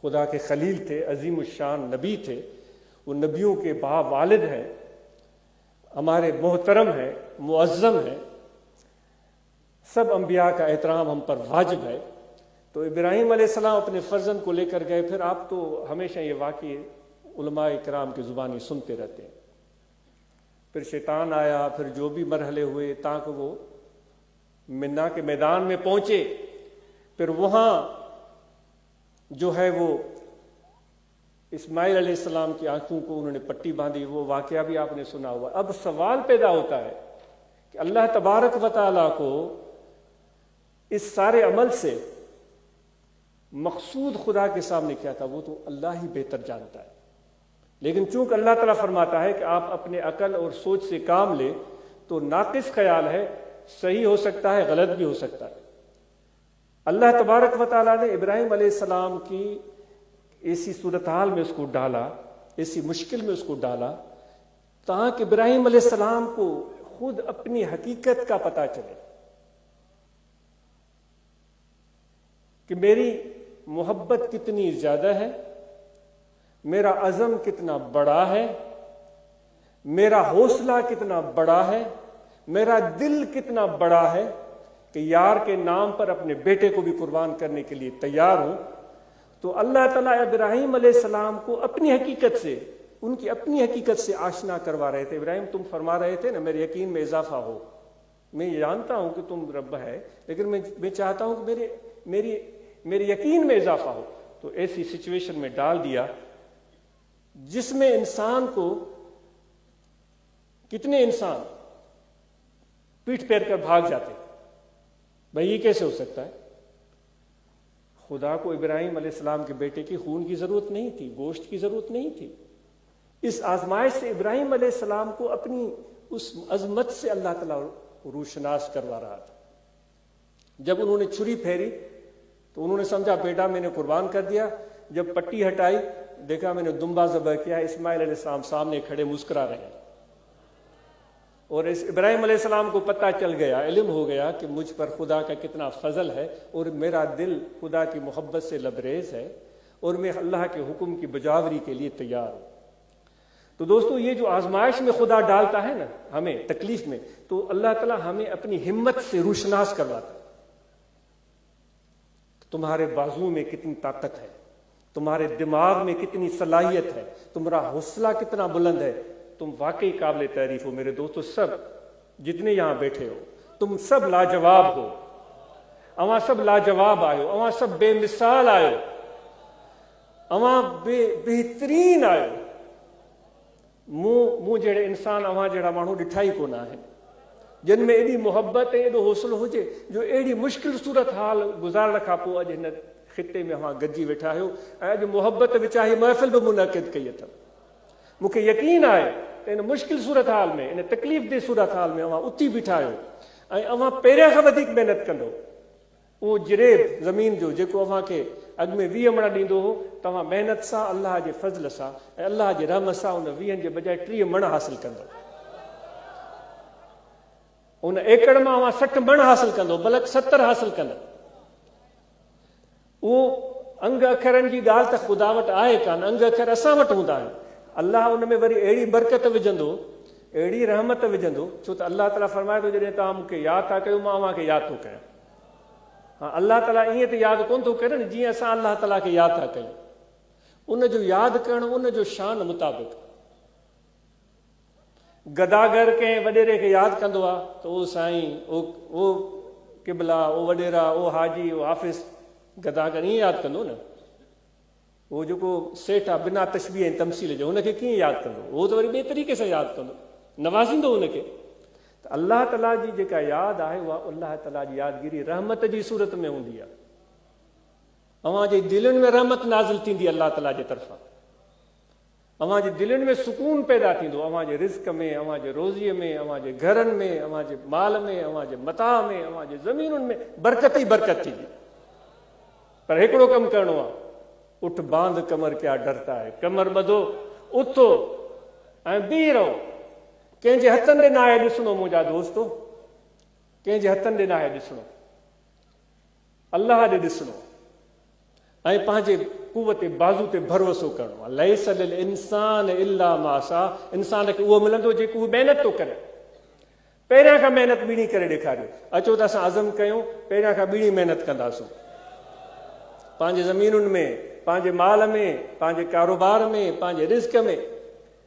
खुदा के खलील थे, अजीम शान नबी थे, वो नबियों के वालिद हैं, हमारे मोहतरम हैं, मुअज़्ज़म हैं, सब अंबिया का एहतराम हम पर वाजिब है। तो इब्राहिम अलैहिस्सलाम अपने फर्जन को लेकर गए। फिर आप तो हमेशा ये वाक़ये उलमाए किराम की ज़ुबानी सुनते रहते हैं। फिर शैतान आया, फिर जो भी मरहले हुए, ताकि वो मिन्ना के मैदान में पहुंचे। फिर वहाँ जो है वो इस्माइल अलैहिस्सलाम की आंखों को उन्होंने पट्टी बांधी, वो वाक़या भी आपने सुना हुआ। अब सवाल पैदा होता है कि अल्लाह तबारक व तआला को इस सारे अमल से मकसूद खुदा के सामने क्या था, वो तो अल्लाह ही बेहतर जानता है। लेकिन चूंकि अल्लाह ताला फरमाता है कि आप अपने अकल और सोच से काम ले, तो नाकिस ख्याल है, सही हो सकता है, गलत भी हो सकता है। अल्लाह तबारक व तआला ने इब्राहिम अलैहिस्सलाम की ऐसी सूरत हाल में उसको डाला, ऐसी मुश्किल में उसको डाला, ताकि इब्राहिम अलैहिस्सलाम को खुद अपनी हकीकत का पता चले कि मेरी मोहब्बत कितनी ज्यादा है, मेरा अज़म कितना बड़ा है, मेरा हौसला कितना बड़ा है, मेरा दिल कितना बड़ा है कि यार के नाम पर अपने बेटे को भी कुर्बान करने के लिए तैयार हूं। तो अल्लाह ताला इब्राहिम अलैहिस्सलाम को अपनी हकीकत से, ان کی اپنی حقیقت سے آشنا کروا رہے تھے. ابراہیم تم فرما رہے تھے نا میرے یقین میں اضافہ ہو, میں جانتا ہوں کہ تم رب ہے, لیکن میں چاہتا ہوں کہ میرے یقین میں اضافہ ہو. تو ایسی سچویشن میں ڈال دیا جس میں انسان کو, کتنے انسان پیٹھ پھیر کر بھاگ جاتے, بھائی یہ کیسے ہو سکتا ہے؟ خدا کو ابراہیم علیہ السلام کے بیٹے کی خون کی ضرورت نہیں تھی, گوشت کی ضرورت نہیں تھی. اس آزمائش سے ابراہیم علیہ السلام کو اپنی اس عظمت سے اللہ تعالیٰ روشناس کروا رہا تھا. جب انہوں نے چھری پھیری تو انہوں نے سمجھا بیٹا میں نے قربان کر دیا. جب پٹی ہٹائی دیکھا میں نے دمبا ذبح کیا. اسماعیل علیہ السلام سامنے کھڑے مسکرا رہے ہیں. اور اس ابراہیم علیہ السلام کو پتہ چل گیا, علم ہو گیا کہ مجھ پر خدا کا کتنا فضل ہے اور میرا دل خدا کی محبت سے لبریز ہے اور میں اللہ کے حکم کی بجاوری کے لیے تیار ہوں. تو دوستو یہ جو آزمائش میں خدا ڈالتا ہے نا ہمیں تکلیف میں, تو اللہ تعالیٰ ہمیں اپنی ہمت سے روشناس کرواتا ہے. تمہارے بازو میں کتنی طاقت ہے, تمہارے دماغ میں کتنی صلاحیت ہے, تمہارا حوصلہ کتنا بلند ہے, تم واقعی قابل تعریف ہو. میرے دوستو سب جتنے یہاں بیٹھے ہو تم سب لاجواب ہو, اواں سب لاجواب آئے ہو, اواں سب بے مثال آئے ہو, اواں بہترین آئے ہو. موں جڑے انسان اواں جڑا مانو ڈٹھائی کو نہ ہے جن میں ایڈی محبت ہے, ایڈو حوصلو ہوجے جو ایڈی مشکل صورت حال گزارن کھا پو اج ہن خطے میں اواں گجی ویٹھا ہو. اج محبت وچاہی محفل بھی منعقد کئی اتھا. مکھے یقین آئے ان مشکل صورت حال میں, ان تکلیف دہ صورت حال میں اواں اتی بیٹھا ہو ऐं अवां पहिरियां खां वधीक महिनत कंदो. उहो जरेब ज़मीन जो जेको अव्हां खे अॻु में 20 मण ॾींदो हो, तव्हां महिनत सां अलाह जे फज़ल सां ऐं अलाह जे रहम सां उन 20 जे बजाए 30 मण हासिल कंदो. उन एकड़ मां अवां 60 मण हासिल कंदो, बल्कि 70 हासिल कंदो. उहो अंग अखरनि जी ॻाल्हि त ख़ुदा वटि आहे कान, अंग अखर असां वटि हूंदा आहिनि. अलाह उन में वरी अहिड़ी बरकत विझंदो, अहिड़ी रहमत विझंदो, छो त अलाह ताला फरमाए थो जॾहिं तव्हां मूंखे यादि था कयो मां अव्हां खे यादि थो कयां. हाँ, अल्लाह ताला ईअं त यादि कोन थो करे न जीअं असां अल्लाह ताला खे यादि था कयूं. उन जो यादि करणु उन जो शान मुताबिक़. गदागर कंहिं वॾेरे खे यादि कंदो आहे त उहो साईं, ओ किबला, ओ वॾेरा, ओ हाजी, ओ हाफ़िज़, गदागर ईअं यादि कंदो न. उहो जेको सेठ आहे बिना तशबीह ऐं तमसील जो, हुनखे कीअं यादि कंदो? उहो त वरी ॿिए तरीक़े सां यादि कंदो, नवाज़ींदो हुनखे. त अल्लाह ताला जी जेका यादि आहे उहा अल्लाह ताला जी यादगिरी रहमत जी सूरत में हूंदी आहे. अव्हां जे दिलनि में रहमत नाज़िल थींदी अल्लाह ताला जे तरफ़ां. अव्हां जे दिलनि में सुकून पैदा थींदो, अव्हां जे रिज़्क़ में, अव्हां जे रोज़ीअ में, अव्हां जे घरनि में, अव्हां जे माल में, अव्हां जे मता में, अव्हां जे ज़मीनुनि में बरकत ई बरकत थींदी. पर हिकिड़ो कमु करिणो आहे, उठ बांध कमर क्या डरता है, कमर ॿधो, उथो ऐं बीह रहो. कंहिंजे हथनि ॾे न आहे ॾिसणो मुंहिंजा दोस्तो, कंहिंजे हथनि ॾे न आहे ॾिसणो, अल्लाह ॾे ॾिसणो ऐं पंहिंजे कुवत बाज़ू ते भरोसो करिणो आहे. लैस लिल इंसान इल्ला मा सा, इंसान खे उहो मिलंदो जेको उहो महिनत थो करे. पहिरियां खां महिनत ॿीणी करे ॾेखारियो. अचो त असां अज़म कयूं पहिरियां खां ॿीणी महिनत कंदासूं, पंहिंजे ज़मीनुनि में, पंहिंजे माल में, पंहिंजे कारोबार में, पंहिंजे रिज़्क़ में.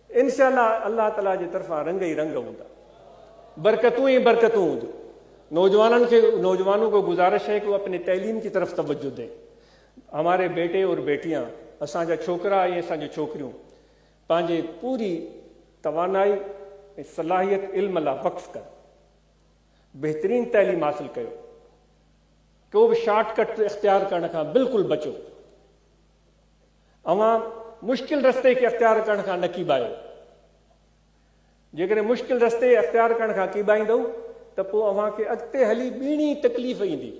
इंशाअल्लाह अल्लाह ताला जी तरफ़ां रंग ही रंग हूंदा, बरकतूं ही बरकतूं हूंदियूं. नौजवानों को गुजारिश है कि वो अपनी तैलीम की तरफ तवज्जो दें. हमारे बेटे और बेटियां, असांजा छोकरा ऐं असांजी छोकिरियूं पंहिंजे पूरी तवानाई ऐं सलाहियत इल्म लाइ वक़्फ़ कर, बहितरीन तैलीम हासिल कयो. को बि शॉर्टकट इख्तियार करण खां बिल्कुलु बचो. अवां मुश्किल रस्ते खे इख्तियार करण खां न कीबायो. जेकॾहिं मुश्किल रस्ते इख्तियार करण खां कीबाईंदव त पोइ अव्हां खे अॻिते हली ॿीणी तकलीफ़ ईंदी,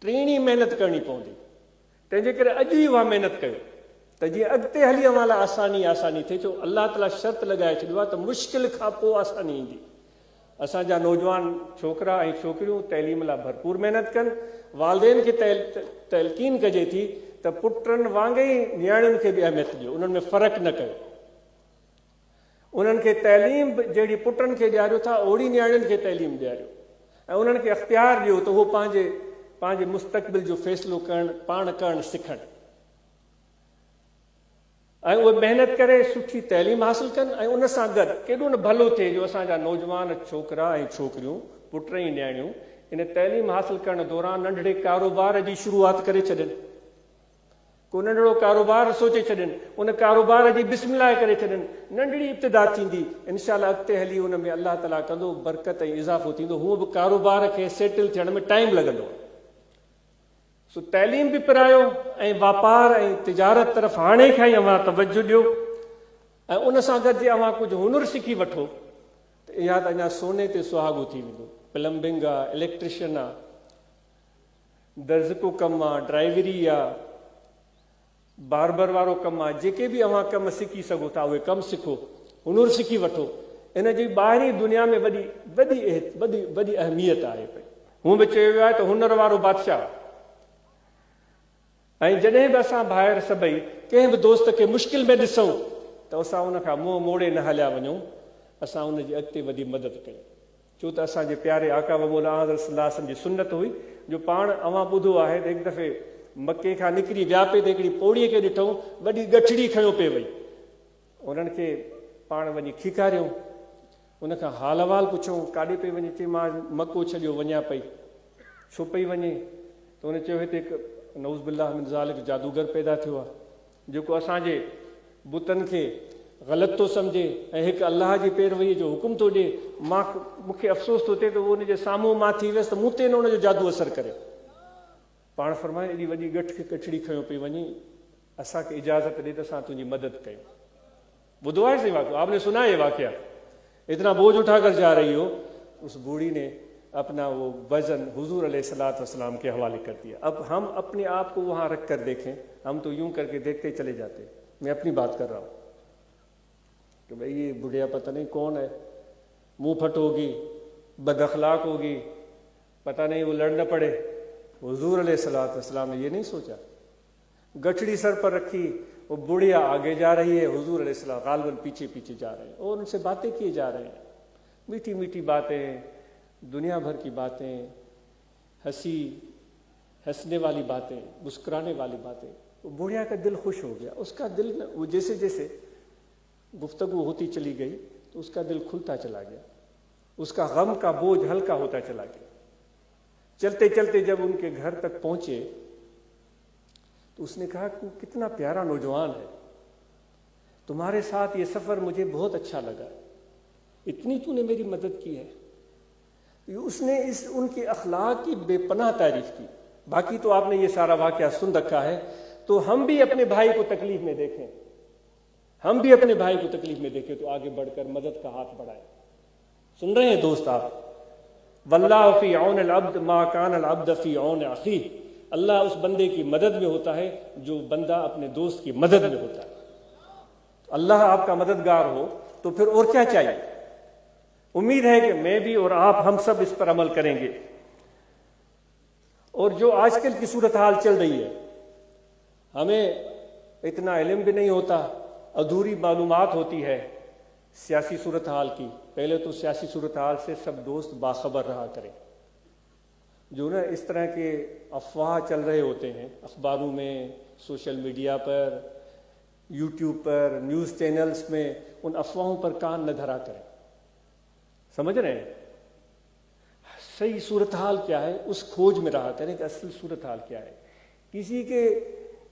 टीणी महिनत करणी पवंदी. तंहिंजे करे अॼु ई उहा महिनत कयो त जीअं अॻिते हली अव्हां लाइ आसानी थिए. छो अल्लाह ताला शर्त लॻाए छॾियो आहे त मुश्किल खां पोइ आसानी ईंदी. असांजा नौजवान छोकिरा ऐं छोकिरियूं तैलीम लाइ भरपूर महिनत कनि. वालदेन खे तलकीन कजे थी त पुटनि वांगुरु ई नियाणियुनि खे बि अहमियत ॾियो, उन्हनि में फ़र्क़ु न कयो. उन्हनि खे तैलीम जहिड़ी पुटनि खे ॾियारियो था ओड़ी नियाणियुनि खे तैलीम ॾियारियो ऐं उन्हनि खे अख़्तियार ॾियो त उहो पंहिंजे मुस्तक़बिल जो फ़ैसिलो करणु, पाण करणु सिखनि. ऐं उहे महिनत करे सुठी तइलीम हासिल कनि ऐं उन सां गॾु केॾो न भलो थिए जो असांजा नौजवान छोकिरा ऐं छोकिरियूं पुट ऐं न्याणियूं इन तइलीम हासिल करण दौरान नंढड़े कारोबार जी शुरूआत करे छॾनि, को नंढड़ो कारोबार सोचे छॾनि, उन कारोबार जी बिस्मिल्लाह करे छॾनि, नंढड़ी इब्तिदा थींदी, इंशाअल्लाह अॻिते हली उन में अल्लाह ताला कंदो, बरकत ऐं इज़ाफ़ो थींदो, हूअं बि कारोबार खे सेटल थियण में टाइम लॻंदो। सो तइलीम बि पिरायो ऐं वापार ऐं तिजारत तरफ़ हाणे खां ई अव्हां तवजो ॾियो ऐं उन सां गॾु जे अव्हां कुझु हुनुर सिखी वठो त इहा त अञा सोने ते सुहागो थी वेंदो। प्लम्बिंग आहे, इलेक्ट्रिशियन आहे, दर्ज़को कमु आहे, ड्राइवरी आहे, बारबर वारो कमु आहे, जेके बि अव्हां कमु सिखी सघो था उहे कमु सिखो, हुनुर सिखी वठो। इन जी ॿाहिरीं दुनिया में वॾी वॾी वॾी वॾी अहमियत आहे पई। हूअं बि चयो वियो आहे त हुनर वारो बादशाह। ऐं जॾहिं बि असां ॿाहिरि सभई कंहिं बि दोस्त खे मुश्किल में ॾिसूं त असां उन खां मुंहुं मोड़े न हलिया वञूं, असां उन जी अॻिते वधी मदद कयूं। छो त असांजे प्यारे आका वमौला हज़रत सल्लल्लाहु अलैहि वसल्लम जी सुन्नत हुई जो पाण अव्हां ॿुधो आहे त हिकु दफ़े मके खां निकिरी विया पिए त हिकिड़ी पौड़ीअ खे ॾिठूं, वॾी गठड़ी खयो पे वई, उन्हनि खे पाण वञी खीकारियूं, उन खां हाल अहिवाल पुछूं, काॾे पई वञे, चई मां मको छॾियो वञा पई, छो पई वञे, त हुन चयो हिते हिकु नऊज़ बिल्लाह मिन ज़ालिक जादूगर पैदा थियो आहे जेको असांजे बुतनि खे ग़लति थो सम्झे ऐं हिकु अलाह जी पैरवीअ जो हुकुम थो ॾिए। मूंखे अफ़सोस थो थिए त उहो उनजे साम्हूं मां थी वियसि त मूं ते न उनजो जादू असरु करे। पाण फरमाए एॾी वॾी गठड़ी खयो पई वञी, असांखे इजाज़त ॾे त असां तुंहिंजी मदद कयूं। ॿुधो आहे सही वाक़ियो, आपने सुना है वाक़या, इतना बोझ उठा कर जा रही हो, उस बूढ़ी ने अपना वो वजन हुजूर अलैहिस्सलातु वस्सलाम के हवाले कर दिया। अब हम अपने आप को वहां रख कर देखें, हम तो यूं करके देखते चले जाते। मैं अपनी बात कर रहा हूं कि भाई ये बुढ़िया पता नहीं कौन है, मुंह फट होगी, बद अखलाक होगी, पता नहीं वो लड़ न पड़े। हुजूर अलैहिस्सलातु वस्सलाम ने ये नहीं सोचा, गठड़ी सर पर रखी, वो बुढ़िया आगे जा रही है, हुजूर अलैहिस्सलाम गालिबन पीछे पीछे जा रहे हैं और उनसे बातें किए जा रहे हैं, मीठी मीठी बातें, दुनिया भर की बातें, हंसने वाली बातें, मुस्कुराने वाली बातें। वो बुढ़िया का दिल खुश हो गया, उसका दिल वो जैसे जैसे गुफ्तगू होती चली गई तो उसका दिल खुलता चला गया, उसका गम का बोझ हल्का होता चला गया। चलते चलते जब उनके घर तक पहुंचे तो उसने कहा कि कितना प्यारा नौजवान है, तुम्हारे साथ ये सफर मुझे बहुत अच्छा लगा, इतनी तूने मेरी मदद की है। उसने उनके अखलाक की बेपनाह तारीफ की। बाकी तो आपने ये सारा वाकया सुन रखा है, तो हम भी अपने भाई को तकलीफ में देखें, हम भी अपने भाई को तकलीफ में देखें तो आगे बढ़कर मदद का हाथ बढ़ाएं। सुन रहे हैं दोस्त आप, वल्लाहु फी औन अल अब्द मा कान अल अब्द फी औन अखी। अल्लाह उस बंदे की मदद में होता है जो बंदा अपने दोस्त की मदद में होता है। अल्लाह आपका मददगार हो तो फिर और क्या चाहिए। उम्मीद है कि मैं भी और आप हम सब इस पर अमल करेंगे। और जो आजकल की सूरत हाल चल रही है, हमें इतना इल्म भी नहीं होता, अधूरी मालूमात होती है सियासी सूरत हाल की। पहले तो सियासी सूरत हाल से सब दोस्त बाखबर रहा करें। जो ना इस तरह के अफवाह चल रहे होते हैं अखबारों में, सोशल मीडिया पर, यूट्यूब पर, न्यूज़ चैनल्स में, उन अफवाहों पर कान न धरा करें। समझ रहे हैं? सही सूरत हाल क्या है उस खोज में रहा करें कि असल सूरत हाल क्या है। किसी के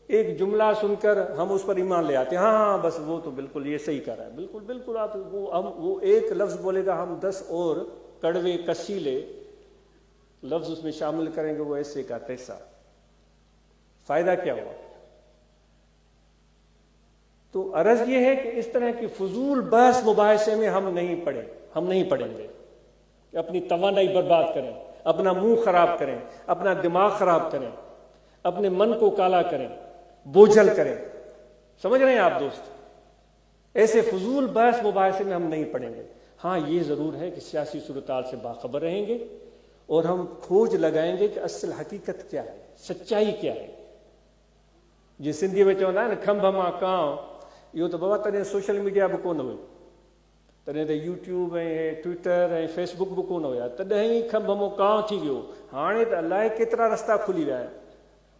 एक जुमला सुनकर हम उस पर ईमान ले आते हैं, हाँ बस वो तो बिल्कुल ये सही कर रहा है, बिल्कुल बिल्कुल आप वो एक लफ्ज़ बोलेगा, हम 10 और कड़वे कसीले लफ्ज़ उसमें शामिल करेंगे, वो ऐसे का तैसा। फायदा क्या हुआ? तो अर्ज ये है कि इस तरह की फजूल बहस मुबाहिसे में हम नहीं पड़ेंगे। अपनी तवानाई बर्बाद करें, अपना मुंह खराब करें, अपना दिमाग खराब करें, अपने मन को काला करें, बोझल करें। समझ रहे हैं आप दोस्त? ऐसे फजूल बहस मुबाहिसे में हम नहीं पड़ेंगे। हाँ, ये जरूर है कि सियासी सूरत-हाल से बाखबर रहेंगे और हम खोज लगाएंगे कि असल हकीकत क्या है, सच्चाई क्या है। जी सिंधी में चवंदा आहिनि खंभ मां कांव, इहो त बाबा तॾहिं सोशल मीडिया बि कोन हुई, तॾहिं त यूट्यूब ऐं ट्विटर ऐं फेसबुक बि कोन हुया, तॾहिं ई खंभ मां कांव थी वियो। हाणे त अलाए केतिरा रस्ता खुली विया आहिनि,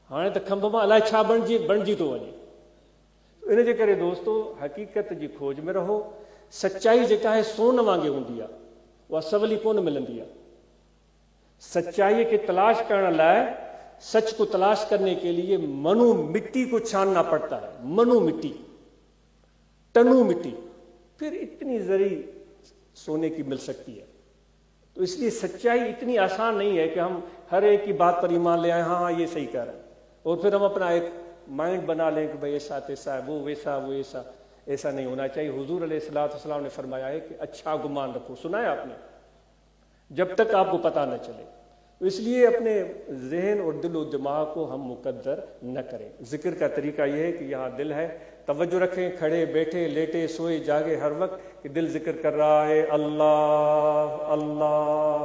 हाणे त खंभ मां अलाए छा बणिजी थो वञे। इन जे करे दोस्तो हक़ीक़त जी खोज में रहो। सच्चाई जेका है सोन वांगे हूंदी आहे, उहा सवली कोन मिलंदी आहे। सच्चाई के तलाश करण लाइ, सच को तलाश करने के लिए मनु मिट्टी को छानना पड़ता है, मनु मिट्टी, टनु मिट्टी, फिर इतनी जरी सोने की मिल सकती है। तो इसलिए सच्चाई इतनी आसान नहीं है कि हम हर एक की बात पर ईमान ले आए, हाँ ये सही कह रहे हैं, और फिर हम अपना एक माइंड बना लें कि भाई ऐसा तैसा है, वो वैसा वो ऐसा। ऐसा नहीं होना चाहिए। हुजूर अलैहिस्सलाम ने फरमाया है कि अच्छा गुमान रखो। सुना है आपने? जब तक आपको पता न चले। तो इसलिए अपने जहन और दिल और दिमाग को हम मुकद्दर न करें। जिक्र का तरीका यह है कि यहाँ दिल है, तवज्जो रखें, खड़े बैठे लेटे सोए जागे हर वक्त कि दिल जिक्र कर रहा है अल्लाह अल्लाह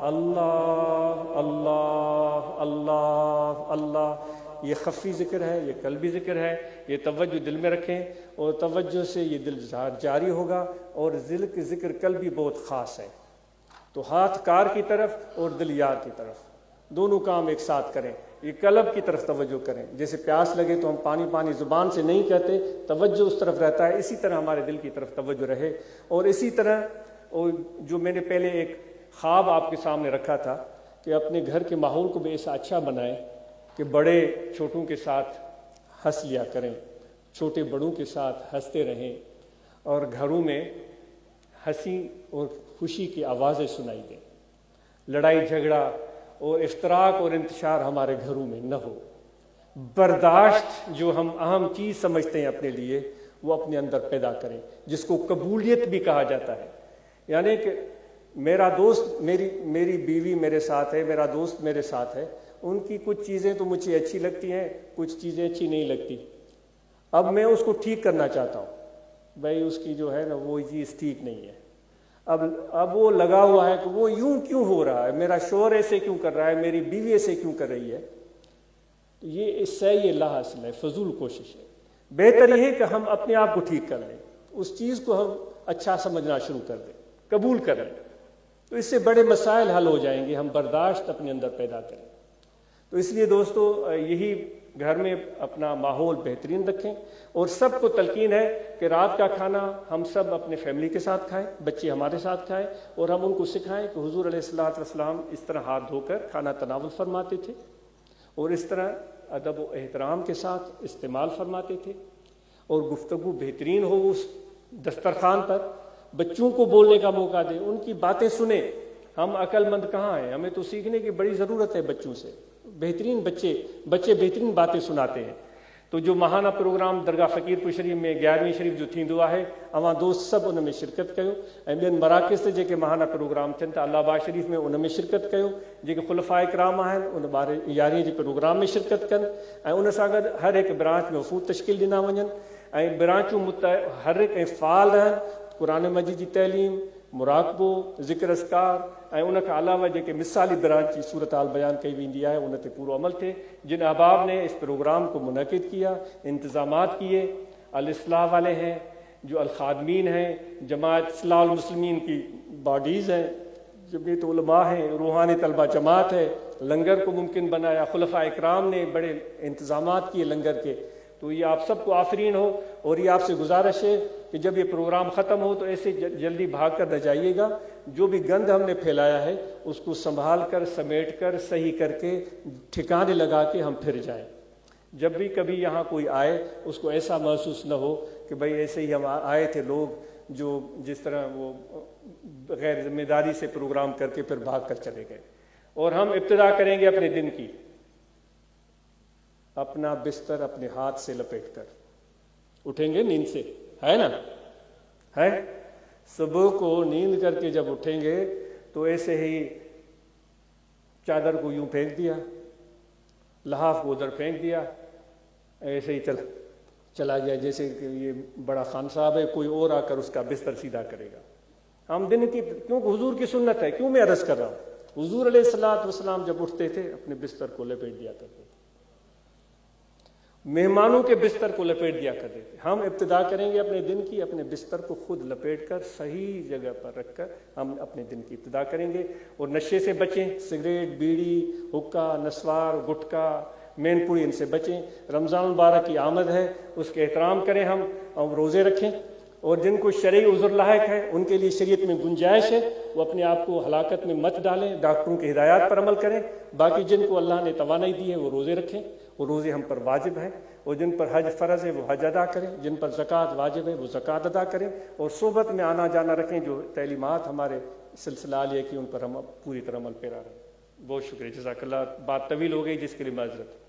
अल्लाह अल्लाह अल्लाह अल्लाह। ये खफ़ी जिक्र है, ये कल्बी जिक्र है। ये तवज्जो दिल में रखें और तवज्जो से ये दिल जारी होगा। और दिल की जिक्र कल्बी बहुत ख़ास है। तो हाथ कार की तरफ और दिल यार की तरफ, दोनों काम एक साथ करें। ये कल्ब की तरफ तवज्जो करें। जैसे प्यास लगे तो हम पानी पानी जुबान से नहीं कहते, तवज्जो उस तरफ रहता है। इसी तरह हमारे दिल की तरफ तवज्जो रहे। और इसी तरह जो मैंने पहले एक ख्वाब आपके सामने रखा था कि अपने घर के माहौल को भी ऐसा अच्छा बनाएं कि बड़े छोटों के साथ हंस लिया करें, छोटे बड़ों के साथ हंसते रहें, और घरों में हंसी और खुशी की आवाज़ें सुनाई दें। लड़ाई झगड़ा और इफ्तराक और इंतशार हमारे घरों में न हो। बर्दाश्त जो हम अहम चीज़ समझते हैं अपने लिए, वो अपने अंदर पैदा करें, जिसको कबूलियत भी कहा जाता है। यानी कि मेरा दोस्त, मेरी बीवी मेरे साथ है, मेरा दोस्त मेरे साथ है, उनकी कुछ चीज़ें तो मुझे अच्छी लगती हैं, कुछ चीज़ें अच्छी नहीं लगती। अब मैं उसको ठीक करना चाहता हूँ, भाई उसकी जो है ना वो चीज़ ठीक नहीं है। अब वो लगा हुआ है कि वो यूं क्यों हो रहा है, मेरा शोहर ऐसे क्यों कर रहा है, मेरी बीवी ऐसे क्यों कर रही है। तो ये इससे ये लाहासिल है, फजूल कोशिश है। बेहतर ये है कि हम अपने आप को ठीक कर लें, उस चीज़ को हम अच्छा समझना शुरू कर दें, कबूल कर लें। तो इससे बड़े मसाइल हल हो जाएंगे। हम बर्दाश्त अपने अंदर पैदा करें। तो इसलिए दोस्तों यही घर में अपना माहौल बेहतरीन रखें। और सबको तलकीन है कि रात का खाना हम सब अपने फैमिली के साथ खाएं, बच्चे हमारे साथ खाएं, और हम उनको सिखाएं कि हुजूर अलैहिस्सलाम इस तरह हाथ धोकर खाना तनावुल फरमाते थे, और इस तरह अदब व एहतराम के साथ इस्तेमाल फरमाते थे, और गुफ्तगू बेहतरीन हो उस दस्तरखान पर। बच्चों को बोलने का मौका दें, उनकी बातें सुने। हम अक्लमंद कहाँ हैं, हमें तो सीखने की बड़ी ज़रूरत है बच्चों से। बेहतरीन बच्चे बेहतरीन बातें सुनाते हैं। तो जो महाना प्रोग्राम दरगाह फ़कीरपुर शरीफ में 11वीं शरीफ जो थींदो आहे, अवां दोस्त सब उन में शिरकत कयो। ऐं ॿियनि मराकिज़ ते जेके महाना प्रोग्राम थियनि था, अलाहाबाद शरीफ में उन में शिरकत कयो। जेके ख़ुलफ़ाए किराम आहिनि उन 11वीं जे प्रोग्राम में शिरकत कनि, ऐं उन सां गॾु हर हिकु ब्रांच में वफ़ूद तश्कील ॾिना वञनि, ऐं ब्रांचूं हर हिकु ऐं फ़ाल रहनि। क़ुरान मजीद जी तैलीम, मुराक़बो, ज़िक्र अस्कार, ऐं उन खां अलावा जेके मिसाली ब्रांच जी सूरत हाल बयान कई वेंदी आहे, उन ते पूरो अमल थिए। जिन अहबाब ने इस प्रोग्राम को मुनक़िद किया, इंतज़ामात किए, अल इस्लाह वाले हैं, जो अल खादमीन हैं, जमात इस्लाहुल मुस्लिमीन की बॉडीज़ हैं, जमीयत उलमा हैं, रूहानी तलबा जमात है, लंगर को मुमकिन बनाया, खुलफा इकराम ने बड़े इंतज़ामात किए लंगर के। तो ये आप सबको आफरीन हो। और ये आपसे गुजारिश है कि जब ये प्रोग्राम ख़त्म हो तो ऐसे जल्दी भाग कर न जाइएगा। जो भी गंद हमने फैलाया है उसको संभाल कर, समेट कर, सही करके, ठिकाने लगा के हम फिर जाएं। जब भी कभी यहाँ कोई आए उसको ऐसा महसूस न हो कि भाई ऐसे ही हम आए थे लोग जो जिस तरह वो गैर जिम्मेदारी से प्रोग्राम करके फिर भाग कर चले गए। और हम इब्तिदा करेंगे अपने दिन की, अपना बिस्तर अपने हाथ से लपेट कर उठेंगे नींद से, है ना, है। सुबह को नींद करके जब उठेंगे तो ऐसे ही चादर को यूं फेंक दिया, लहाफ को उधर फेंक दिया, ऐसे ही चला गया जैसे कि ये बड़ा खान साहब है, कोई और आकर उसका बिस्तर सीधा करेगा। हम दिन की, क्योंकि हुजूर की सुन्नत है, क्यों मैं अर्ज कर रहा हूँ, हुजूर अलैहिस्सलाम जब उठते थे अपने बिस्तर को लपेट दिया करते थे, मेहमानों के बिस्तर को लपेट दिया करते थे। हम इब्तिदा करेंगे अपने दिन की, अपने बिस्तर को खुद लपेट कर सही जगह पर रखकर हम अपने दिन की इब्तिदा करेंगे। और नशे से बचें, सिगरेट, बीड़ी, हुक्का, नस्वार, गुटखा, مین پوری ان سے بچیں. رمضان المبارک کی آمد ہے، اس کے احترام کریں ہم، اور روزے رکھیں. اور جن کو شرعی عذر لاحق ہے ان کے لیے شریعت میں گنجائش ہے، وہ اپنے آپ کو ہلاکت میں مت ڈالیں، ڈاکٹروں کی ہدایات پر عمل کریں. باقی جن کو اللہ نے توانائی دی ہے وہ روزے رکھیں، وہ روزے ہم پر واجب ہیں. اور جن پر حج فرض ہے وہ حج ادا کریں، جن پر زکوٰۃ واجب ہے وہ زکوٰۃ ادا کریں، اور صحبت میں آنا جانا رکھیں. جو تعلیمات ہمارے سلسلہ عالیہ کی ان پر ہم پوری طرح عمل پیرا رہیں. بہت شکریہ، جزاک اللہ. بات طویل ہو گئی جس کے لیے معذرت.